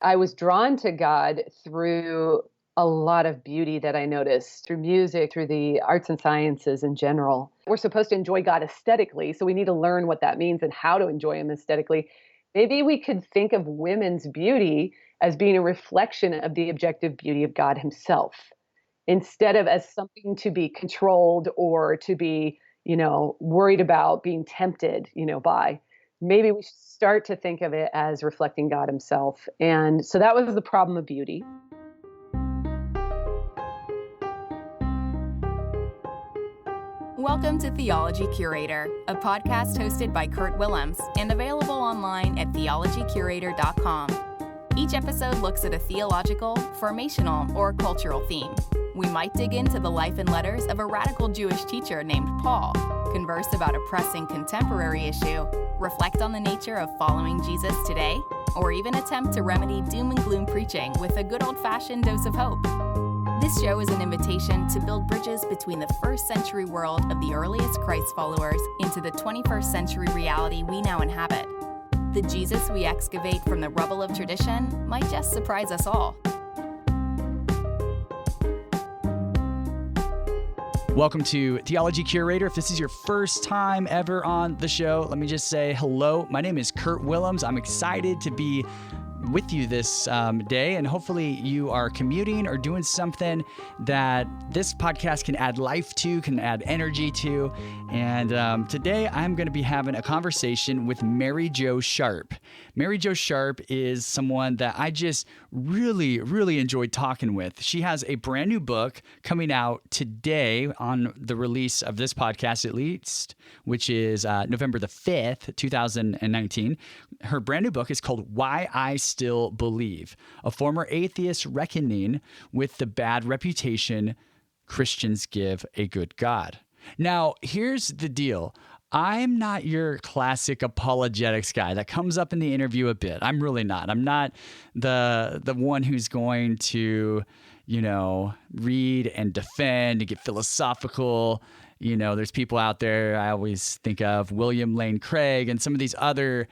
I was drawn to God through a lot of beauty that I noticed through music, through the arts and sciences in general. We're supposed to enjoy God aesthetically, so we need to learn what that means and how to enjoy Him aesthetically. Maybe we could think of women's beauty as being a reflection of the objective beauty of God Himself, instead of as something to be controlled or to be, worried about being tempted, by. Maybe we should start to think of it as reflecting God Himself. And so that was the problem of beauty. Welcome to Theology Curator, a podcast hosted by Kurt Willems and available online at theologycurator.com. Each episode looks at a theological, formational, or cultural theme. We might dig into the life and letters of a radical Jewish teacher named Paul, converse about a pressing contemporary issue, reflect on the nature of following Jesus today, or even attempt to remedy doom and gloom preaching with a good old-fashioned dose of hope. This show is an invitation to build bridges between the first century world of the earliest Christ followers into the 21st century reality we now inhabit. The Jesus we excavate from the rubble of tradition might just surprise us all. Welcome to Theology Curator. If this is your first time ever on the show, let me just say hello. My name is Kurt Willems. I'm excited to be with you this day, and hopefully you are commuting or doing something that this podcast can add life to, can add energy to. And today I'm going to be having a conversation with Mary Jo Sharp. Mary Jo Sharp is someone that I just really enjoyed talking with. She has a brand new book coming out today on the release of this podcast, at least, which is November the 5th, 2019. Her brand new book is called Why I Still Believe, a former atheist reckoning with the bad reputation Christians give a good God. Now, here's the deal. I'm not your classic apologetics guy that comes up in the interview a bit. I'm really not. I'm not the one who's going to, read and defend and get philosophical. There's people out there, I always think of William Lane Craig and some of these other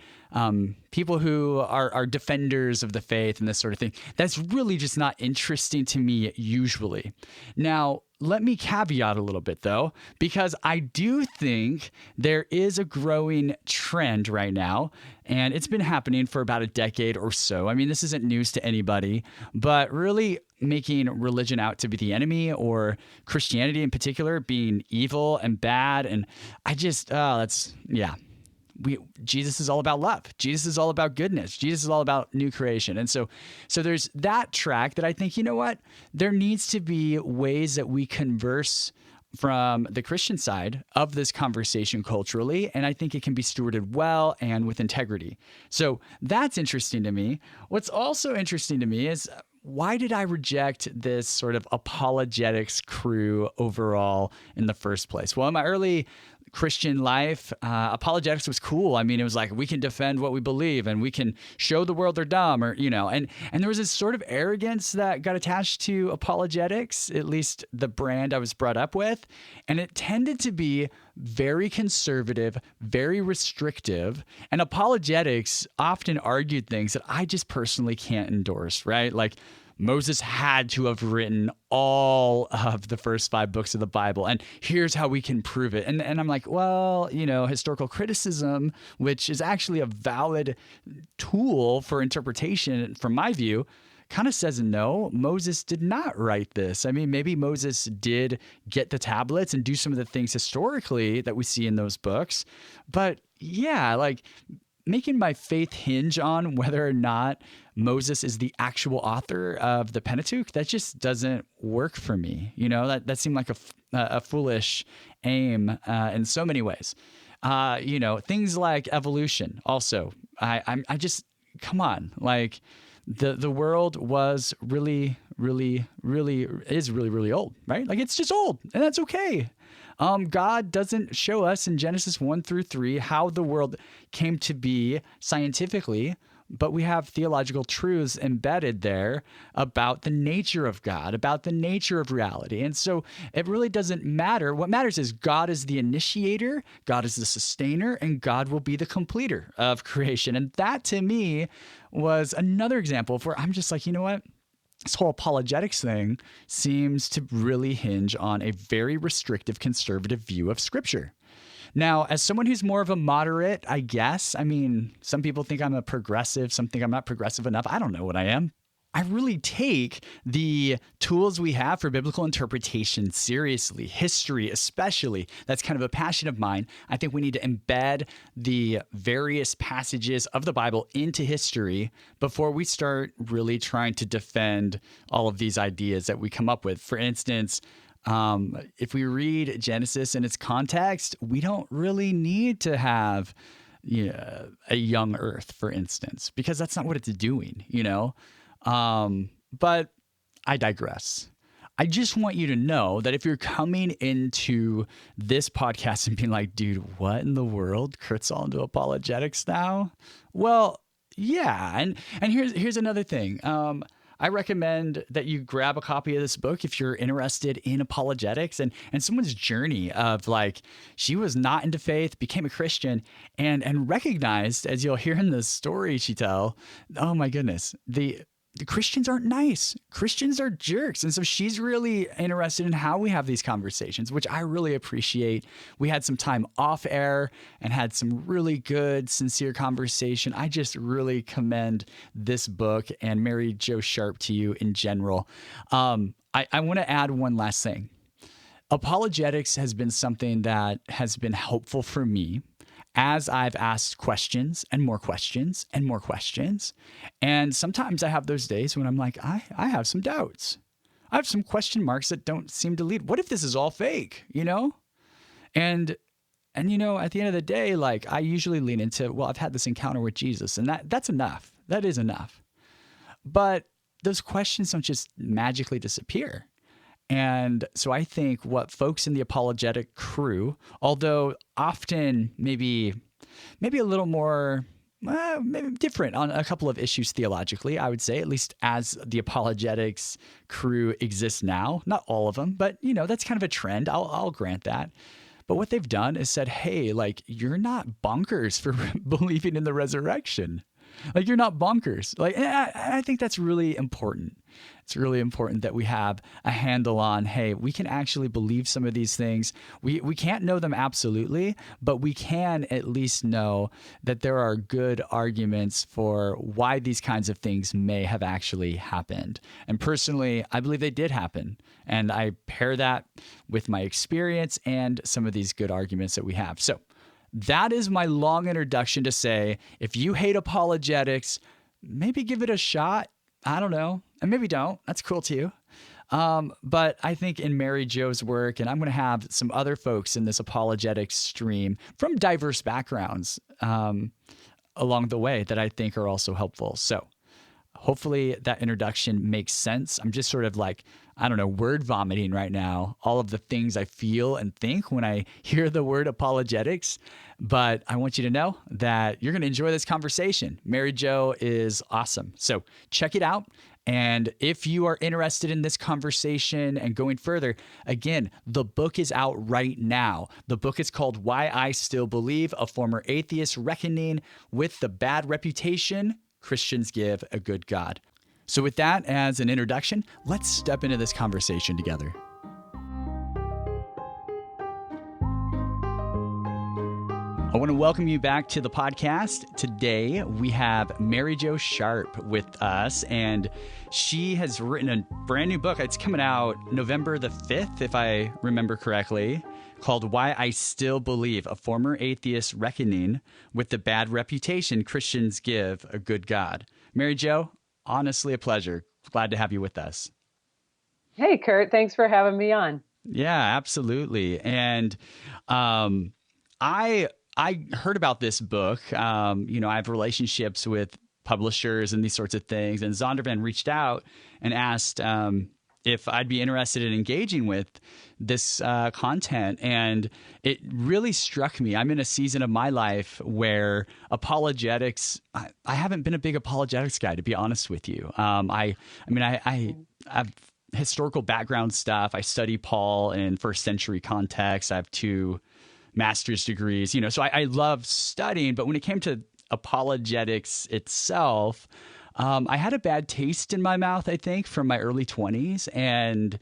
people who are defenders of the faith and this sort of thing. That's really just not interesting to me usually. Now, let me caveat a little bit though, because I do think there is a growing trend right now, and it's been happening for about a decade or so. I mean, this isn't news to anybody, but really making religion out to be the enemy, or Christianity in particular being evil and bad. And I just, Jesus is all about love. Jesus is all about goodness. Jesus is all about new creation. And so there's that track that I think, there needs to be ways that we converse from the Christian side of this conversation culturally, and I think it can be stewarded well and with integrity. So that's interesting to me. What's also interesting to me is, why did I reject this sort of apologetics crew overall in the first place? Well, in my early Christian life, apologetics was cool. I mean, it was like, we can defend what we believe and we can show the world they're dumb, or, and there was this sort of arrogance that got attached to apologetics, at least the brand I was brought up with. And it tended to be very conservative, very restrictive. And apologetics often argued things that I just personally can't endorse, right? Like, Moses had to have written all of the first 5 books of the Bible, and here's how we can prove it. And I'm like, well, historical criticism, which is actually a valid tool for interpretation from my view, kind of says no, Moses did not write this. I mean, maybe Moses did get the tablets and do some of the things historically that we see in those books. But yeah, like, making my faith hinge on whether or not Moses is the actual author of the Pentateuch, that just doesn't work for me. That seemed like a foolish aim in so many ways. Things like evolution also. I just, come on, like, the world was really old, right? Like, it's just old, and that's okay. God doesn't show us in Genesis 1 through 3 how the world came to be scientifically, but we have theological truths embedded there about the nature of God, about the nature of reality. And so it really doesn't matter. What matters is God is the initiator, God is the sustainer, and God will be the completer of creation. And that to me was another example of where I'm just like, you know what? This whole apologetics thing seems to really hinge on a very restrictive conservative view of Scripture. Now, as someone who's more of a moderate, I guess, I mean, some people think I'm a progressive, some think I'm not progressive enough. I don't know what I am. I really take the tools we have for biblical interpretation seriously, history especially. That's kind of a passion of mine. I think we need to embed the various passages of the Bible into history before we start really trying to defend all of these ideas that we come up with. For instance, if we read Genesis in its context, we don't really need to have a young earth, for instance, because that's not what it's doing, But I digress. I just want you to know that if you're coming into this podcast and being like, dude, what in the world? Kurt's all into apologetics now? Well, yeah. And here's another thing. I recommend that you grab a copy of this book if you're interested in apologetics and someone's journey of like, she was not into faith, became a Christian, and recognized, as you'll hear in the story she tell, oh my goodness, the Christians aren't nice. Christians are jerks. And so she's really interested in how we have these conversations, which I really appreciate. We had some time off air and had some really good, sincere conversation. I just really commend this book and Mary Jo Sharp to you in general. I want to add one last thing. Apologetics has been something that has been helpful for me as I've asked questions and more questions and more questions. And sometimes I have those days when I'm like, I have some doubts. I have some question marks that don't seem to lead. What if this is all fake, And at the end of the day, like I usually lean into, well, I've had this encounter with Jesus, and that's enough. That is enough. But those questions don't just magically disappear. And so I think what folks in the apologetic crew, although often maybe a little more, maybe different on a couple of issues theologically, I would say, at least as the apologetics crew exists now, not all of them, but that's kind of a trend. I'll grant that. But what they've done is said, hey, like, you're not bonkers for believing in the resurrection. Like, you're not bonkers. Like, I think that's really important. It's really important that we have a handle on, hey, we can actually believe some of these things. We can't know them absolutely, but we can at least know that there are good arguments for why these kinds of things may have actually happened. And personally, I believe they did happen. And I pair that with my experience and some of these good arguments that we have. So that is my long introduction to say, if you hate apologetics, maybe give it a shot. I don't know. And maybe don't. That's cool too. But I think in Mary Jo's work, and I'm going to have some other folks in this apologetics stream from diverse backgrounds along the way that I think are also helpful. So hopefully that introduction makes sense. I'm just sort of like, I don't know, word vomiting right now, all of the things I feel and think when I hear the word apologetics. But I want you to know that you're going to enjoy this conversation. Mary Jo is awesome. So check it out. And if you are interested in this conversation and going further, again, the book is out right now. The book is called Why I Still Believe, a Former Atheist Reckoning with the Bad Reputation Christians Give a Good God. So with that as an introduction, let's step into this conversation together. I want to welcome you back to the podcast. Today, we have Mary Jo Sharp with us, and she has written a brand new book. It's coming out November the 5th, if I remember correctly, called Why I Still Believe, a Former Atheist Reckoning with the Bad Reputation Christians Give a Good God. Mary Jo, honestly a pleasure. Glad to have you with us. Hey, Kurt. Thanks for having me on. Yeah, absolutely. And I heard about this book. I have relationships with publishers and these sorts of things. And Zondervan reached out and asked if I'd be interested in engaging with this content. And it really struck me. I'm in a season of my life where apologetics, I haven't been a big apologetics guy, to be honest with you. I have historical background stuff. I study Paul in first century context. I have 2 master's degrees, so I love studying. But when it came to apologetics itself, I had a bad taste in my mouth, I think, from my early 20s, and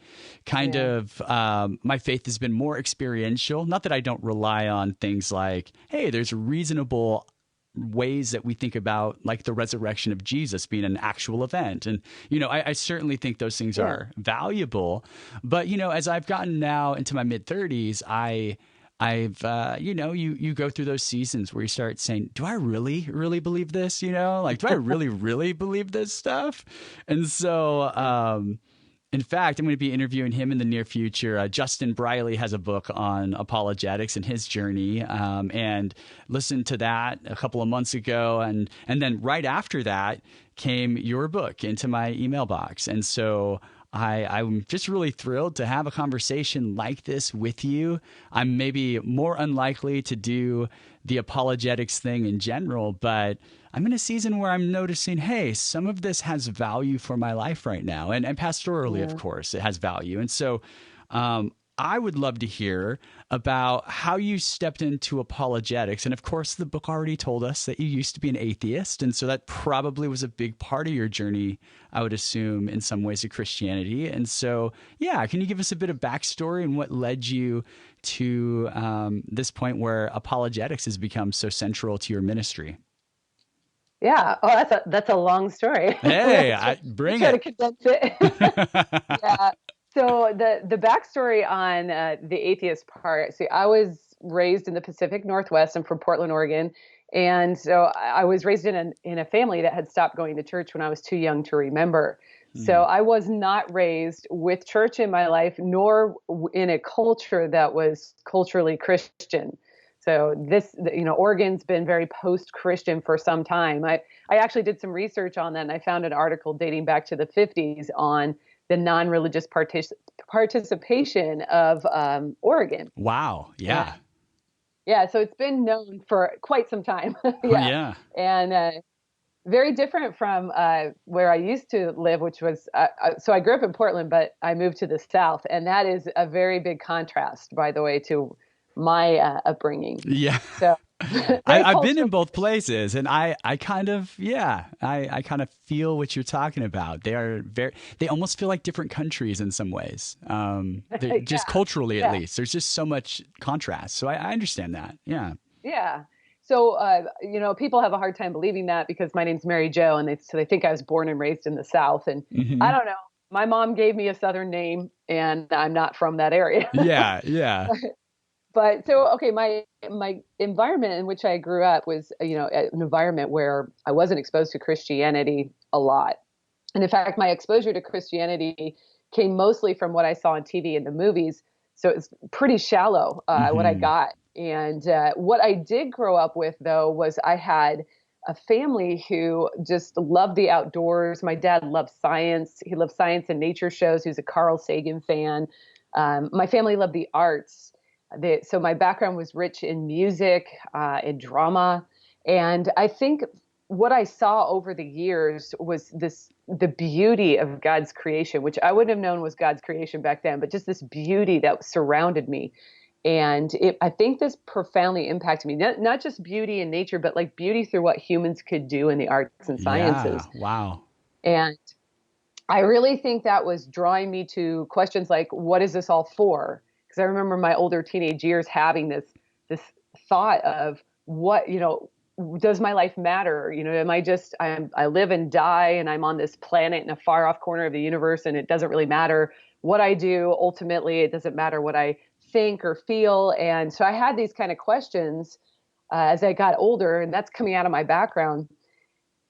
my faith has been more experiential. Not that I don't rely on things like, hey, there's reasonable ways that we think about, like the resurrection of Jesus being an actual event. And, I certainly think those things are valuable. But, as I've gotten now into my mid-30s, I've you go through those seasons where you start saying, do I really, really believe this? Do I really, really believe this stuff? And so, in fact, I'm going to be interviewing him in the near future. Justin Briley has a book on apologetics and his journey, and listened to that a couple of months ago. And then right after that came your book into my email box. And so I'm just really thrilled to have a conversation like this with you. I'm maybe more unlikely to do the apologetics thing in general, but I'm in a season where I'm noticing, hey, some of this has value for my life right now. And pastorally, of course, it has value. And so I would love to hear about how you stepped into apologetics. And of course, the book already told us that you used to be an atheist. And so that probably was a big part of your journey, I would assume, in some ways, to Christianity. And so, can you give us a bit of backstory and what led you to this point where apologetics has become so central to your ministry? Yeah. Oh, that's a long story. Hey, bring it. Try to condense it. Yeah. So the backstory on the atheist part. See, I was raised in the Pacific Northwest. I'm from Portland, Oregon, and so I was raised in a family that had stopped going to church when I was too young to remember. So I was not raised with church in my life, nor in a culture that was culturally Christian. So Oregon's been very post-Christian for some time. I actually did some research on that, and I found an article dating back to the 50s on the non-religious participation of Oregon. Wow. Yeah. Yeah. So it's been known for quite some time. Yeah. And very different from where I used to live, which was, so I grew up in Portland, but I moved to the South. And that is a very big contrast, by the way, to my upbringing. Yeah. So I've been in both places, and I kind of feel what you're talking about. They almost feel like different countries in some ways. Just culturally, at least, there's just so much contrast. So I understand that. Yeah. Yeah. So, people have a hard time believing that because my name's Mary Jo, and they think I was born and raised in the South. And I don't know. My mom gave me a Southern name, and I'm not from that area. Yeah. Yeah. But so, okay, my environment in which I grew up was, an environment where I wasn't exposed to Christianity a lot. And in fact, my exposure to Christianity came mostly from what I saw on TV and the movies. So it's pretty shallow, what I got. And what I did grow up with, though, was I had a family who just loved the outdoors. My dad loved science. He loved science and nature shows. He was a Carl Sagan fan. My family loved the arts. So my background was rich in music, in drama. And I think what I saw over the years was the beauty of God's creation, which I wouldn't have known was God's creation back then, but just this beauty that surrounded me. And I think this profoundly impacted me, not just beauty in nature, but like beauty through what humans could do in the arts and sciences. Yeah, wow. And I really think that was drawing me to questions like, what is this all for? Because I remember my older teenage years having this thought of what, does my life matter? Am I live and die and I'm on this planet in a far off corner of the universe and it doesn't really matter what I do. Ultimately, it doesn't matter what I think or feel. And so I had these kind of questions as I got older, and that's coming out of my background.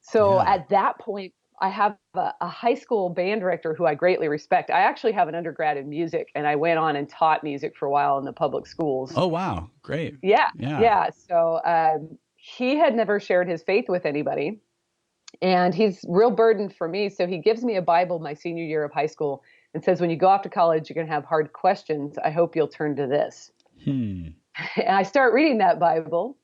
So at that point, I have a high school band director who I greatly respect. I actually have an undergrad in music, and I went on and taught music for a while in the public schools. Oh, wow. Great. Yeah. So he had never shared his faith with anybody, and he's real burdened for me. So he gives me a Bible my senior year of high school and says, when you go off to college, you're going to have hard questions. I hope you'll turn to this. And I start reading that Bible,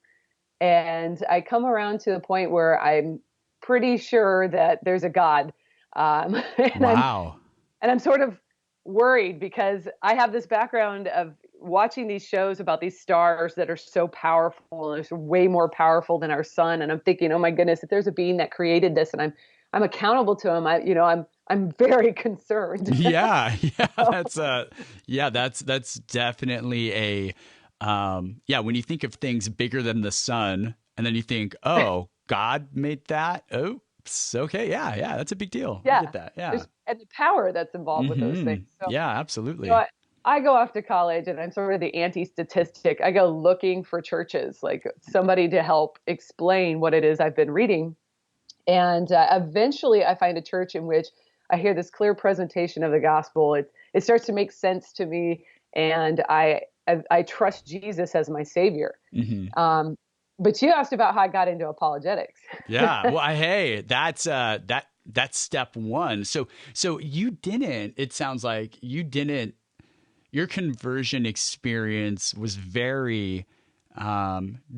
and I come around to the point where I'm pretty sure that there's a God. And Wow. I'm sort of worried because I have this background of watching these shows about these stars that are so powerful and they're way more powerful than our sun. And I'm thinking, oh my goodness, if there's a being that created this and I'm accountable to him, I'm very concerned. Yeah. That's definitely a, when you think of things bigger than the sun and then you think, oh, God made that. Oh, okay. Yeah. That's a big deal. Yeah. I get that. Yeah. And the power that's involved with those things. So, yeah, absolutely. I go off to college and I'm sort of the anti-statistic. I go looking for churches, like somebody to help explain what it is I've been reading. And eventually I find a church in which I hear this clear presentation of the gospel. It starts to make sense to me. And I trust Jesus as my savior. But you asked about how I got into apologetics. Yeah. Well, hey, that's step one. So it sounds like your conversion experience was very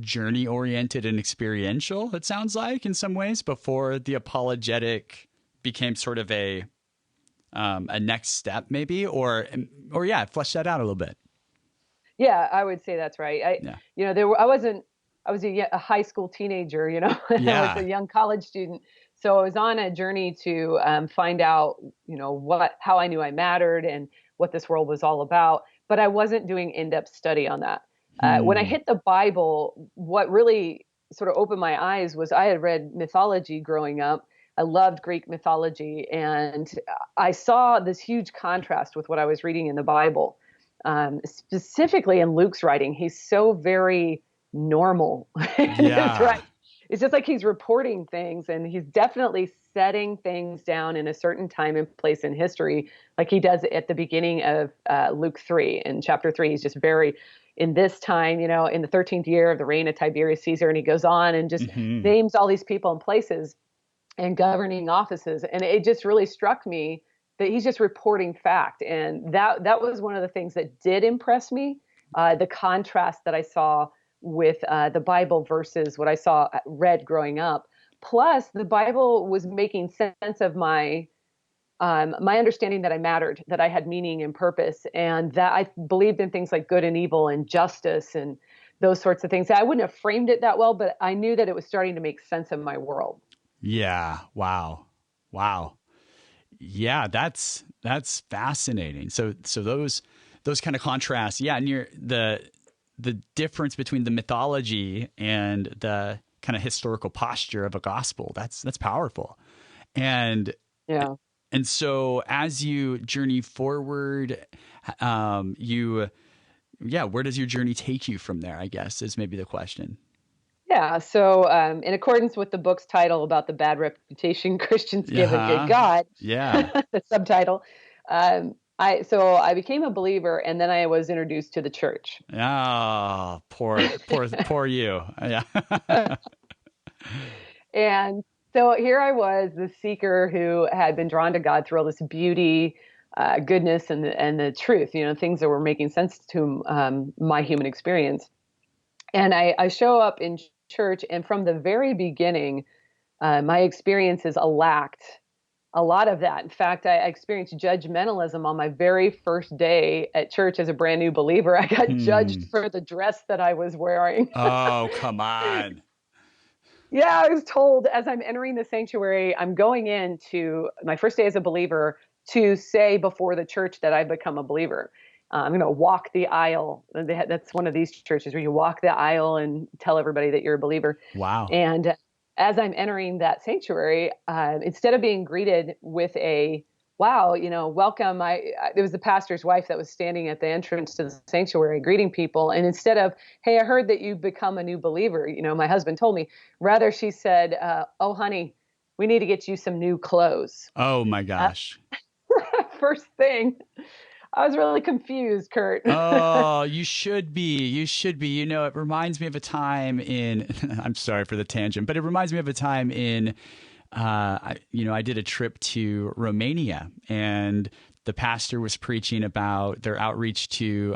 journey oriented and experiential, it sounds like, in some ways, before the apologetic became sort of a next step, maybe, or flesh that out a little bit. Yeah, I would say that's right. I was a high school teenager, I was a young college student. So I was on a journey to find out, how I knew I mattered and what this world was all about. But I wasn't doing in-depth study on that. When I hit the Bible, what really sort of opened my eyes was I had read mythology growing up. I loved Greek mythology. And I saw this huge contrast with what I was reading in the Bible, specifically in Luke's writing. He's so very normal. Yeah. Right. It's just like he's reporting things, and he's definitely setting things down in a certain time and place in history, like he does at the beginning of Luke 3. In chapter 3, he's just very, in this time, in the 13th year of the reign of Tiberius Caesar, and he goes on and just names all these people and places and governing offices. And it just really struck me that he's just reporting fact. And that was one of the things that did impress me, the contrast that I saw with the Bible versus what I read growing up. Plus, the Bible was making sense of my understanding that I mattered, that I had meaning and purpose, and that I believed in things like good and evil and justice and those sorts of things. I wouldn't have framed it that well, but I knew that it was starting to make sense of my world. Yeah. Wow. Yeah, that's fascinating. So those kind of contrasts. Yeah, and the difference between the mythology and the kind of historical posture of a gospel, that's powerful. And so as you journey forward, where does your journey take you from there, I guess, is maybe the question. Yeah. So in accordance with the book's title about the bad reputation Christians give a good God, the subtitle, I became a believer, and then I was introduced to the church. Oh, poor you. Yeah. And so here I was, the seeker who had been drawn to God through all this beauty, goodness, and the truth, things that were making sense to my human experience. And I show up in church, and from the very beginning, my experiences lacked a lot of that. In fact, I experienced judgmentalism on my very first day at church as a brand new believer. I got judged for the dress that I was wearing. Oh, come on. Yeah, I was told as I'm entering the sanctuary, I'm going into my first day as a believer to say before the church that I've become a believer. I'm going to walk the aisle. That's one of these churches where you walk the aisle and tell everybody that you're a believer. Wow. And as I'm entering that sanctuary, instead of being greeted with a, wow, welcome, it was the pastor's wife that was standing at the entrance to the sanctuary greeting people. And instead of, hey, I heard that you've become a new believer, my husband told me, rather she said, oh, honey, we need to get you some new clothes. Oh, my gosh. First thing. I was really confused, Kurt. Oh, you should be. It reminds me of a time I'm sorry for the tangent, but it reminds me of a time I did a trip to Romania, and the pastor was preaching about their outreach to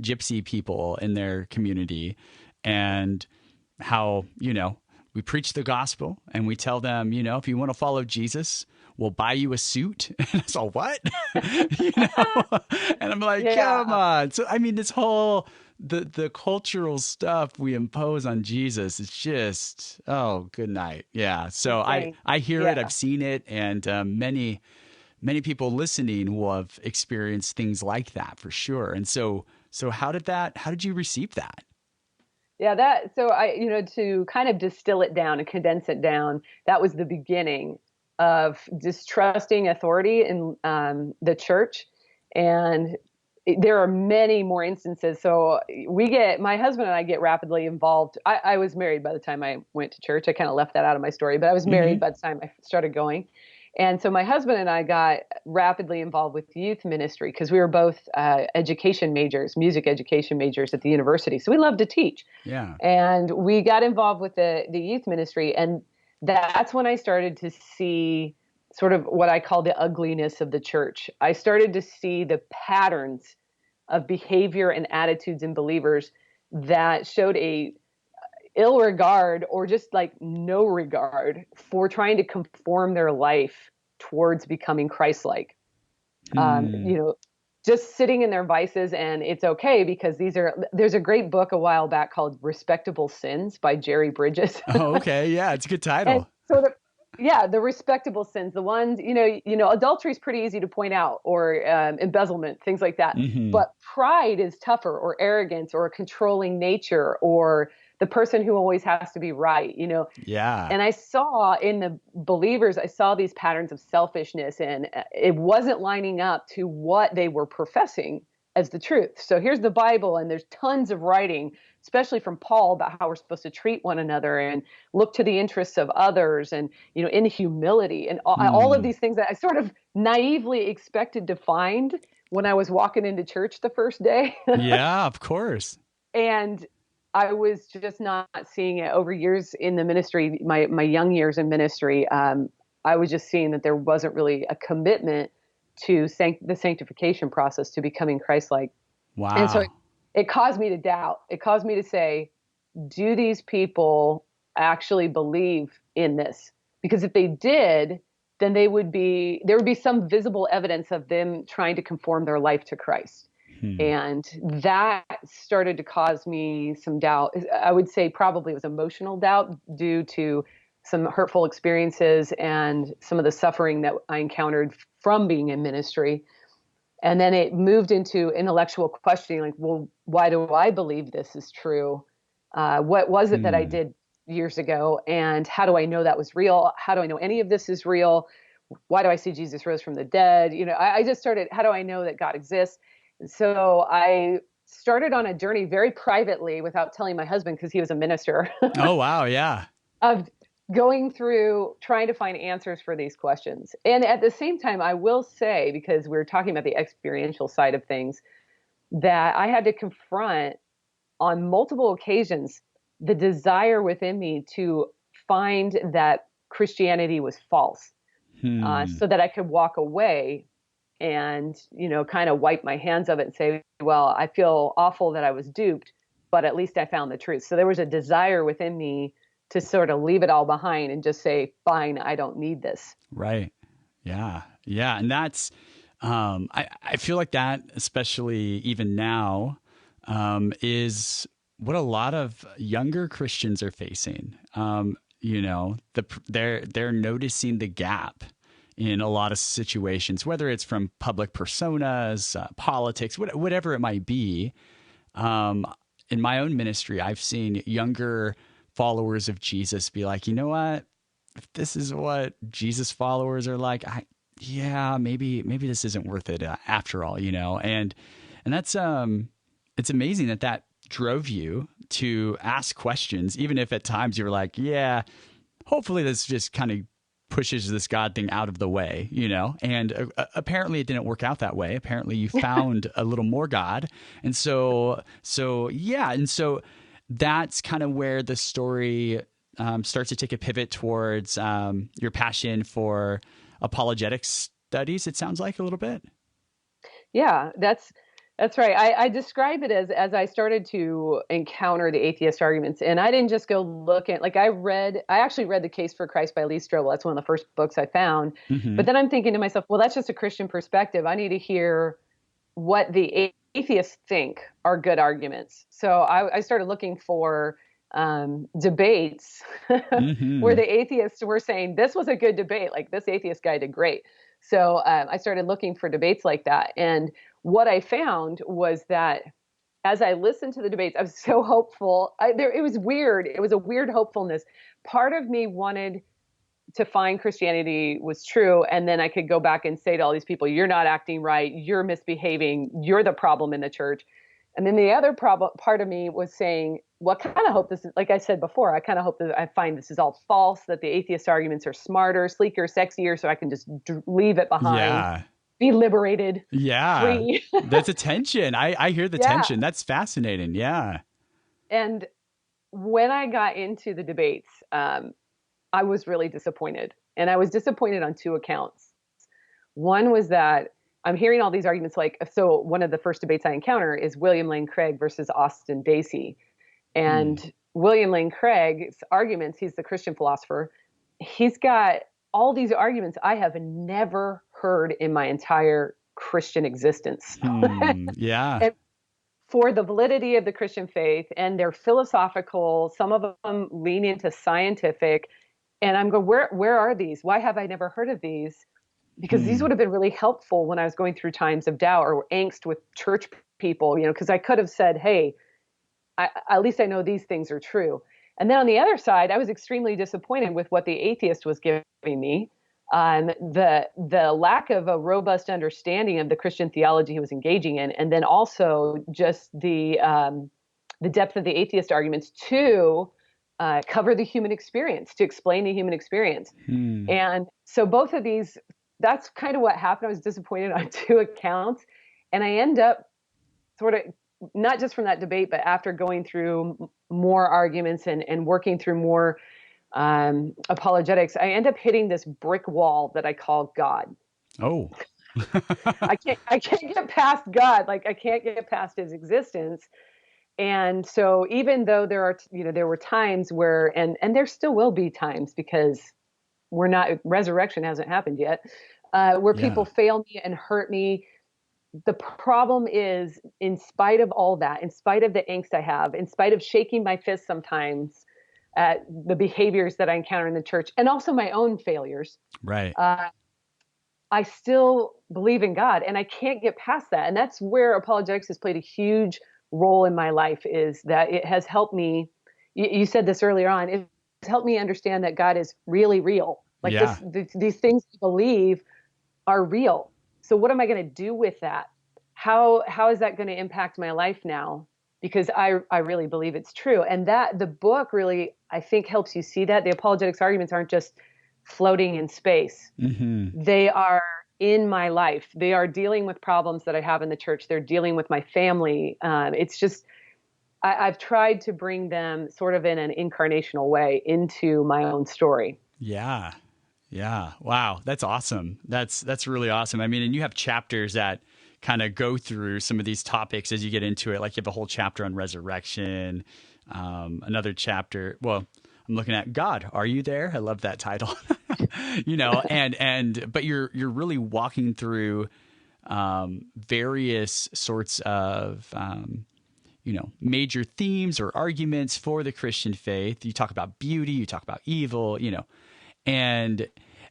gypsy people in their community, and how, we preach the gospel and we tell them, if you want to follow Jesus, we'll buy you a suit. And I saw, what? And I'm like, come on. So, I mean, this whole, the cultural stuff we impose on Jesus is just, oh, good night. Yeah. So I hear it, I've seen it. And many people listening will have experienced things like that for sure. And so how did you receive that? Yeah, so to kind of distill it down and condense it down, that was the beginning of distrusting authority in the church. And there are many more instances. So my husband and I get rapidly involved. I was married by the time I went to church. I kind of left that out of my story, but I was married by the time I started going. And so my husband and I got rapidly involved with youth ministry because we were both education majors, music education majors at the university. So we loved to teach. Yeah. And we got involved with the youth ministry. And that's when I started to see sort of what I call the ugliness of the church. I started to see the patterns of behavior and attitudes in believers that showed a ill regard or just like no regard for trying to conform their life towards becoming Christ-like. Just sitting in their vices, and it's okay because there's a great book a while back called Respectable Sins by Jerry Bridges. Oh, okay. Yeah. It's a good title. And so the respectable sins, the ones, adultery is pretty easy to point out, or embezzlement, things like that. Mm-hmm. But pride is tougher, or arrogance, or a controlling nature, or the person who always has to be right, Yeah. And I saw in the believers, I saw these patterns of selfishness, and it wasn't lining up to what they were professing as the truth. So here's the Bible, and there's tons of writing, especially from Paul, about how we're supposed to treat one another and look to the interests of others, and, in humility, and all of these things that I sort of naively expected to find when I was walking into church the first day. Yeah, of course. And I was just not seeing it over years in the ministry, my young years in ministry. I was just seeing that there wasn't really a commitment to the sanctification process, to becoming Christ-like. Wow. And so it caused me to doubt. It caused me to say, do these people actually believe in this? Because if they did, then there would be some visible evidence of them trying to conform their life to Christ. And that started to cause me some doubt. I would say probably it was emotional doubt due to some hurtful experiences and some of the suffering that I encountered from being in ministry. And then it moved into intellectual questioning, like, well, why do I believe this is true? What was it that I did years ago? And how do I know that was real? How do I know any of this is real? Why do I see Jesus rose from the dead? I just started, how do I know that God exists? So I started on a journey very privately without telling my husband, because he was a minister. Oh, wow. Yeah. Of going through trying to find answers for these questions. And at the same time, I will say, because we're talking about the experiential side of things, that I had to confront on multiple occasions the desire within me to find that Christianity was false, so that I could walk away and, kind of wipe my hands of it and say, well, I feel awful that I was duped, but at least I found the truth. So there was a desire within me to sort of leave it all behind and just say, fine, I don't need this. Right. Yeah. Yeah. And that's, I feel like that, especially even now, is what a lot of younger Christians are facing. They're noticing the gap in a lot of situations, whether it's from public personas, politics, whatever it might be. In my own ministry, I've seen younger followers of Jesus be like, you know what? If this is what Jesus followers are like, maybe this isn't worth it after all, and that's, it's amazing that drove you to ask questions, even if at times you were like, yeah, hopefully this just kind of pushes this God thing out of the way, and apparently it didn't work out that way. Apparently you found a little more God. And so that's kind of where the story starts to take a pivot towards your passion for apologetics studies, it sounds like, a little bit. Yeah, that's right. I describe it as I started to encounter the atheist arguments, and I didn't just go look at, like, I actually read The Case for Christ by Lee Strobel. That's one of the first books I found. Hmm. But then I'm thinking to myself, well, that's just a Christian perspective. I need to hear what the atheists think are good arguments. So I started looking for debates where Hmm. the atheists were saying this was a good debate, like this atheist guy did great. So I started looking for debates like that, and what I found was that as I listened to the debates, I was so hopeful. It was weird. It was a weird hopefulness. Part of me wanted to find Christianity was true, and then I could go back and say to all these people, "You're not acting right. You're misbehaving. You're the problem in the church." And then the other part of me was saying, "Well, I kind of hope this is, like I said before, I kind of hope that I find this is all false. That the atheist arguments are smarter, sleeker, sexier, so I can just leave it behind, Yeah. be liberated, Yeah. free." That's a tension. I hear the Yeah. tension. That's fascinating. Yeah. And when I got into the debates, I was really disappointed. And I was disappointed on two accounts. One was that I'm hearing all these arguments, like, so one of the first debates I encounter is William Lane Craig versus Austin Dacey. Hmm. And William Lane Craig's arguments, he's the Christian philosopher, he's got all these arguments I have never heard in my entire Christian existence. Hmm. Yeah. And for the validity of the Christian faith, and they're philosophical, some of them lean into scientific. And I'm going, where are these? Why have I never heard of these? Because these Hmm. would have been really helpful when I was going through times of doubt or angst with church people, because I could have said, hey, at least I know these things are true. And then on the other side, I was extremely disappointed with what the atheist was giving me. The lack of a robust understanding of the Christian theology he was engaging in, and then also just the depth of the atheist arguments to cover the human experience, to explain the human experience. Hmm. And so both of these, that's kind of what happened. I was disappointed on two accounts, and I end up sort of, not just from that debate, but after going through more arguments and working through more apologetics, I end up hitting this brick wall that I call God. Oh. I can't get past God. Like, I can't get past his existence. And so even though there were times where, and there still will be times, because resurrection hasn't happened yet, where people Yeah. fail me and hurt me. The problem is, in spite of all that, in spite of the angst I have, in spite of shaking my fist sometimes at the behaviors that I encounter in the church, and also my own failures, Right. I still believe in God, and I can't get past that. And that's where apologetics has played a huge role in my life, is that it has helped me. You said this earlier on. It's helped me understand that God is really real. Like, Yeah. these things I believe are real. So what am I going to do with that? How is that going to impact my life now? Because I really believe it's true. And that the book really, I think, helps you see that the apologetics arguments aren't just floating in space. Hmm. They are in my life. They are dealing with problems that I have in the church. They're dealing with my family. It's just, I've tried to bring them sort of in an incarnational way into my own story. Yeah. Yeah. Wow. That's awesome. That's really awesome. I mean, and you have chapters that kind of go through some of these topics as you get into it. Like, you have a whole chapter on resurrection, another chapter. Well, I'm looking at God. Are you there? I love that title. But you're really walking through various sorts of major themes or arguments for the Christian faith. You talk about beauty, you talk about evil,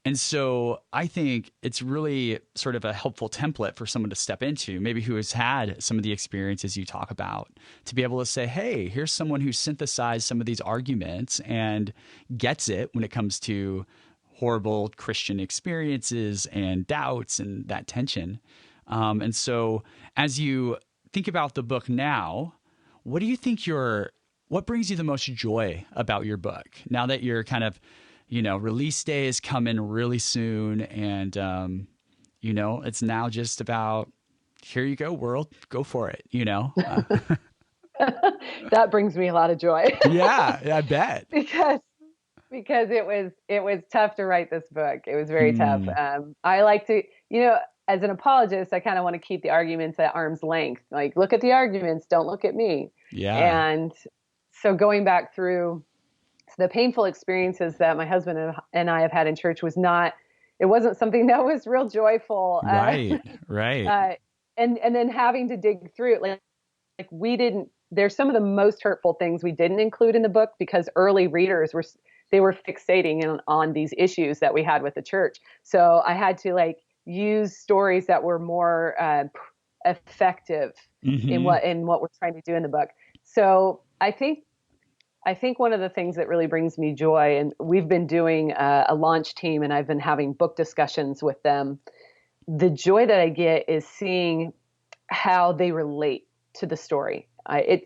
and so I think it's really sort of a helpful template for someone to step into, maybe who has had some of the experiences you talk about, to be able to say, hey, here's someone who synthesized some of these arguments and gets it when it comes to horrible Christian experiences and doubts and that tension. And so as you think about the book now, what do you think what brings you the most joy about your book now that you're kind of, release day is coming really soon, and it's now just about, here you go, world, go for it. That brings me a lot of joy. Yeah, I bet. because it was tough to write this book. It was very tough. Hmm. I like to, as an apologist, I kind of want to keep the arguments at arm's length. Like, look at the arguments, don't look at me. Yeah. And so going back through the painful experiences that my husband and I have had in church it wasn't something that was real joyful. Right. Right. And then having to dig through it, like there's some of the most hurtful things we didn't include in the book because early readers were fixating on these issues that we had with the church. So I had to use stories that were more effective in what we're trying to do in the book. So I think one of the things that really brings me joy, and we've been doing a launch team, and I've been having book discussions with them. The joy that I get is seeing how they relate to the story. I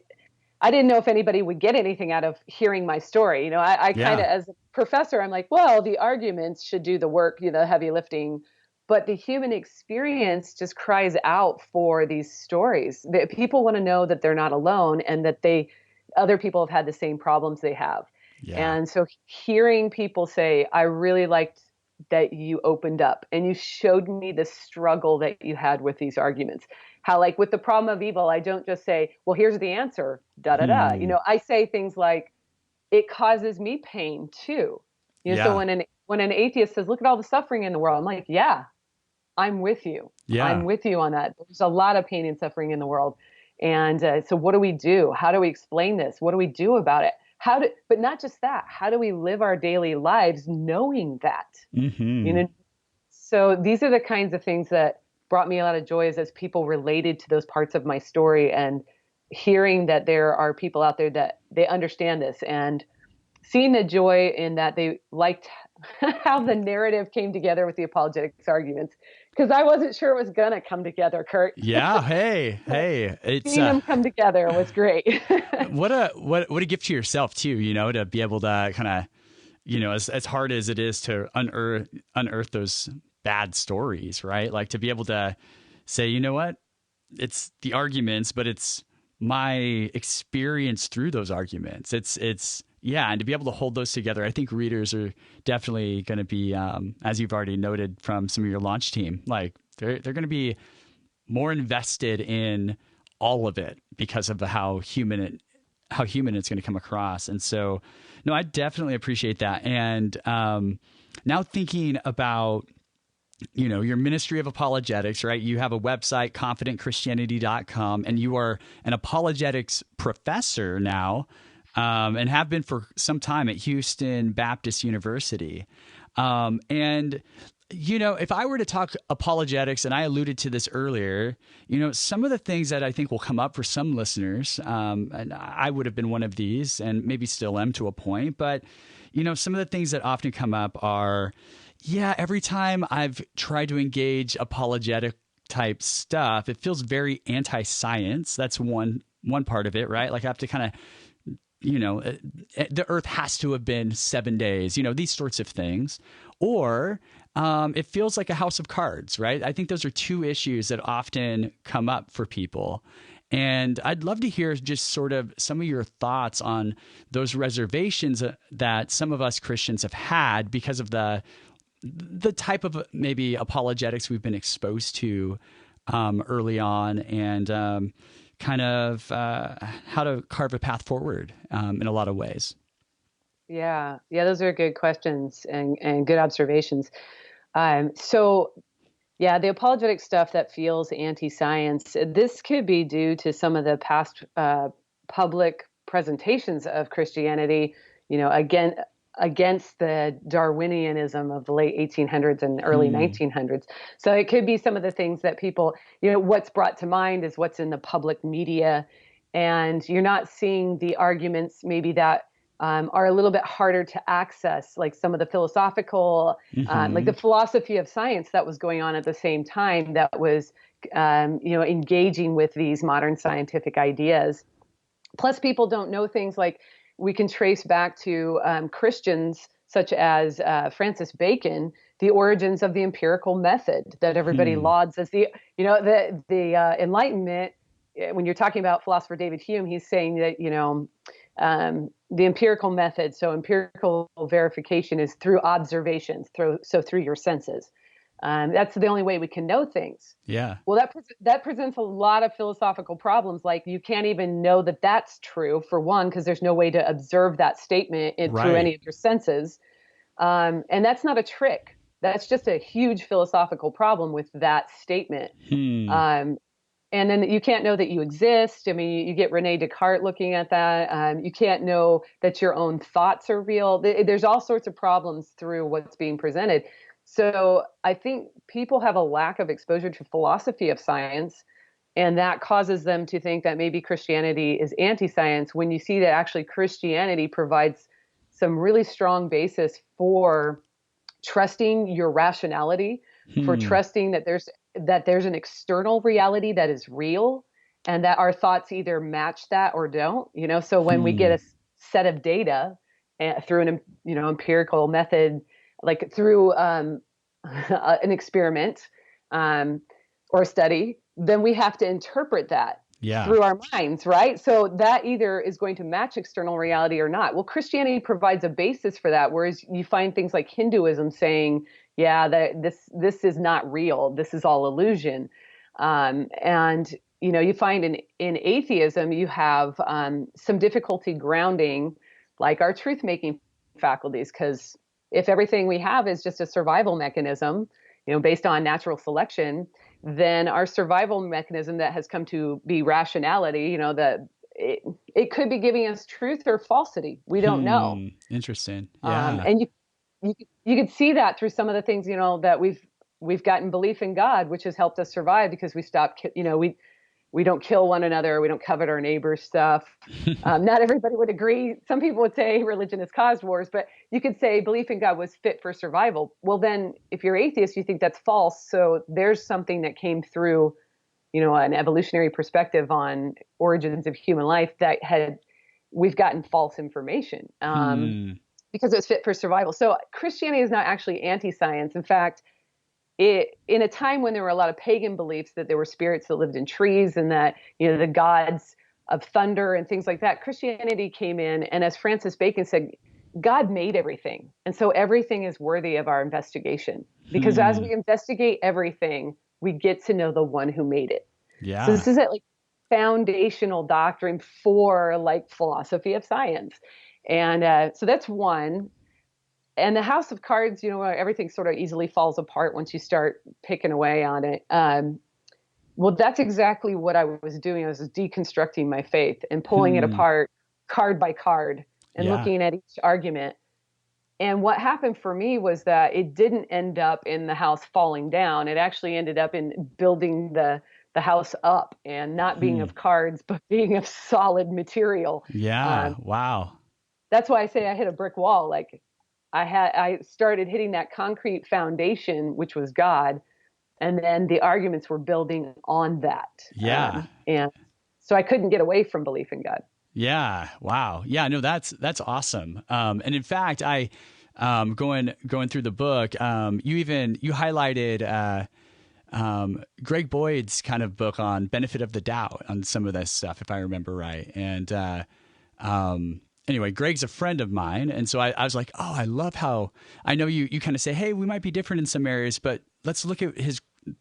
didn't know if anybody would get anything out of hearing my story. I kind of, as a professor, I'm like, well, the arguments should do the work, the heavy lifting, but the human experience just cries out for these stories. That people want to know that they're not alone and that other people have had the same problems they have. Yeah. And so hearing people say, I really liked that you opened up and you showed me the struggle that you had with these arguments. How with the problem of evil, I don't just say, well, here's the answer, da, da, da. I say things like, it causes me pain too. So when an atheist says, look at all the suffering in the world, I'm like, yeah, I'm with you. Yeah. I'm with you on that. There's a lot of pain and suffering in the world. And so what do we do? How do we explain this? What do we do about it? But not just that, how do we live our daily lives knowing that? Mm-hmm. So these are the kinds of things that brought me a lot of joy as people related to those parts of my story, and hearing that there are people out there that they understand this, and seeing the joy in that they liked how the narrative came together with the apologetics arguments. Because I wasn't sure it was gonna come together, Kurt. Yeah. Hey. It's seeing them come together was great. What a gift to yourself too. To be able to kind of, as hard as it is to unearth those bad stories, right? Like to be able to say, you know what, it's the arguments, but it's my experience through those arguments. It's and to be able to hold those together, I think readers are definitely going to be, as you've already noted from some of your launch team, like they're going to be more invested in all of it because of how human it's going to come across. And so, no, I definitely appreciate that. And now thinking about, your ministry of apologetics, right? You have a website, confidentchristianity.com, and you are an apologetics professor now. And have been for some time at Houston Baptist University. And, if I were to talk apologetics, and I alluded to this earlier, some of the things that I think will come up for some listeners, and I would have been one of these and maybe still am to a point, but, some of the things that often come up are, every time I've tried to engage apologetic type stuff, it feels very anti-science. That's one part of it, right? Like I have to kind of, the earth has to have been 7 days, these sorts of things. Or it feels like a house of cards, right? I think those are two issues that often come up for people. And I'd love to hear just sort of some of your thoughts on those reservations that some of us Christians have had because of the type of maybe apologetics we've been exposed to early on, and kind of how to carve a path forward in a lot of ways. Yeah, those are good questions and good observations. The apologetic stuff that feels anti-science, this could be due to some of the past public presentations of Christianity, against the Darwinianism of the late 1800s and early 1900s. So it could be some of the things that people, what's brought to mind is what's in the public media, and you're not seeing the arguments maybe that are a little bit harder to access, like some of the philosophical, like the philosophy of science that was going on at the same time that was, engaging with these modern scientific ideas. Plus, people don't know things like we can trace back to Christians such as Francis Bacon, the origins of the empirical method that everybody lauds as the Enlightenment. When you're talking about philosopher David Hume, he's saying that, the empirical method, so empirical verification is through observations, through your senses. That's the only way we can know things. Yeah. Well, that presents a lot of philosophical problems. Like you can't even know that that's true, for one, because there's no way to observe that statement through any of your senses. And that's not a trick. That's just a huge philosophical problem with that statement. And then you can't know that you exist. I mean, you get Rene Descartes looking at that. You can't know that your own thoughts are real. There's all sorts of problems through what's being presented. So I think people have a lack of exposure to philosophy of science, and that causes them to think that maybe Christianity is anti-science, when you see that actually Christianity provides some really strong basis for trusting your rationality, for trusting that there's an external reality that is real, and that our thoughts either match that or don't. So when we get a set of data through an empirical method, like through an experiment or a study, then we have to interpret that through our minds, right? So that either is going to match external reality or not. Well, Christianity provides a basis for that, whereas you find things like Hinduism saying, yeah, that this is not real. This is all illusion. And you find in atheism, you have some difficulty grounding, like our truth-making faculties, because if everything we have is just a survival mechanism, based on natural selection, then our survival mechanism that has come to be rationality, that it could be giving us truth or falsity. We don't know. Interesting. Yeah. And you could see that through some of the things, that we've gotten belief in God, which has helped us survive because we stopped, we don't kill one another. We don't covet our neighbor's stuff. Not everybody would agree. Some people would say religion has caused wars, but you could say belief in God was fit for survival. Well, then if you're atheist, you think that's false. So there's something that came through, an evolutionary perspective on origins of human life that we've gotten false information because it was fit for survival. So Christianity is not actually anti-science. In fact, in a time when there were a lot of pagan beliefs that there were spirits that lived in trees and that, the gods of thunder and things like that, Christianity came in. And as Francis Bacon said, God made everything. And so everything is worthy of our investigation, because as we investigate everything, we get to know the one who made it. Yeah. So this is like foundational doctrine for like philosophy of science. And so that's one. And the house of cards, everything sort of easily falls apart once you start picking away on it. Well, that's exactly what I was doing. I was deconstructing my faith and pulling it apart card by card and looking at each argument. And what happened for me was that it didn't end up in the house falling down. It actually ended up in building the house up, and not being of cards, but being of solid material. Yeah. Wow. That's why I say I hit a brick wall. Like, I started hitting that concrete foundation, which was God, and then the arguments were building on that. Yeah. And so I couldn't get away from belief in God. Yeah. Wow. Yeah. No, that's awesome. And in fact, I going through the book, you highlighted Greg Boyd's kind of book on benefit of the doubt on some of this stuff, if I remember right. And anyway, Greg's a friend of mine. And so I was like, oh, I love how I know you kind of say, hey, we might be different in some areas, but let's look at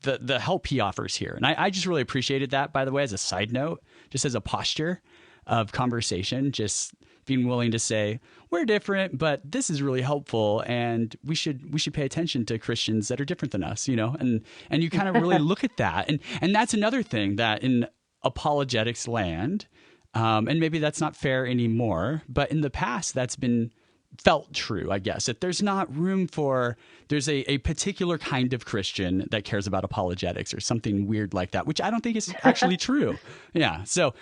the help he offers here. And I just really appreciated that, by the way, as a side note, just as a posture of conversation, just being willing to say, we're different, but this is really helpful. And we should pay attention to Christians that are different than us, and you kind of really look at that. And that's another thing that in apologetics land, and maybe that's not fair anymore, but in the past that's been felt true, I guess. If there's not room there's a particular kind of Christian that cares about apologetics or something weird like that, which I don't think is actually true. Yeah. So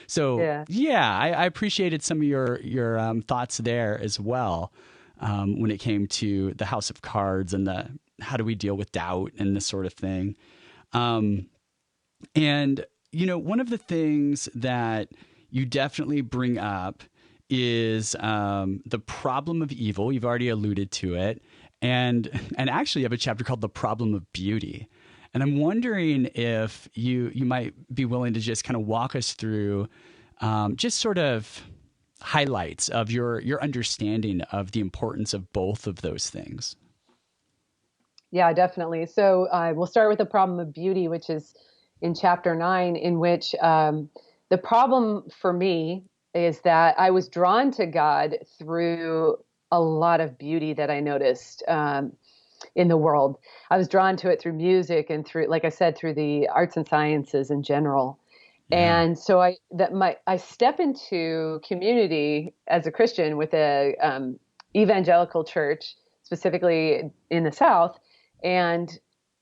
yeah, I appreciated some of your thoughts there as well, when it came to the house of cards and how do we deal with doubt and this sort of thing. And one of the things that you definitely bring up is the problem of evil. You've already alluded to it. And actually you have a chapter called The Problem of Beauty. And I'm wondering if you might be willing to just kind of walk us through just sort of highlights of your understanding of the importance of both of those things. Yeah, definitely. So we'll start with the problem of beauty, which is in chapter 9, in which the problem for me is that I was drawn to God through a lot of beauty that I noticed in the world. I was drawn to it through music and through, like I said, through the arts and sciences in general. Yeah. And so I step into community as a Christian with a evangelical church, specifically in the South, and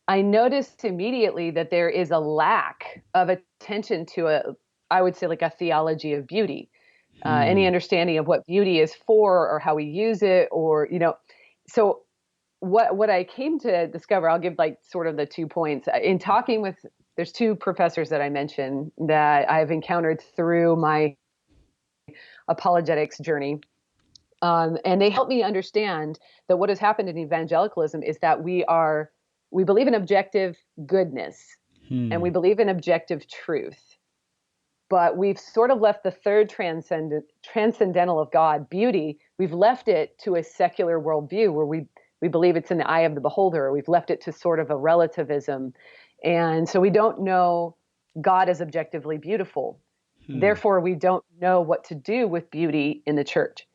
I noticed immediately that there is a lack of attention to I would say, like a theology of beauty, any understanding of what beauty is for or how we use it, or So what I came to discover, I'll give like sort of the 2 points in talking with. There's two professors that I mentioned that I've encountered through my apologetics journey. And they help me understand that what has happened in evangelicalism is that we believe in objective goodness and we believe in objective truth, but we've sort of left the third transcendental of God, beauty. We've left it to a secular worldview where we believe it's in the eye of the beholder. We've left it to sort of a relativism. And so we don't know God as objectively beautiful. Therefore, we don't know what to do with beauty in the church.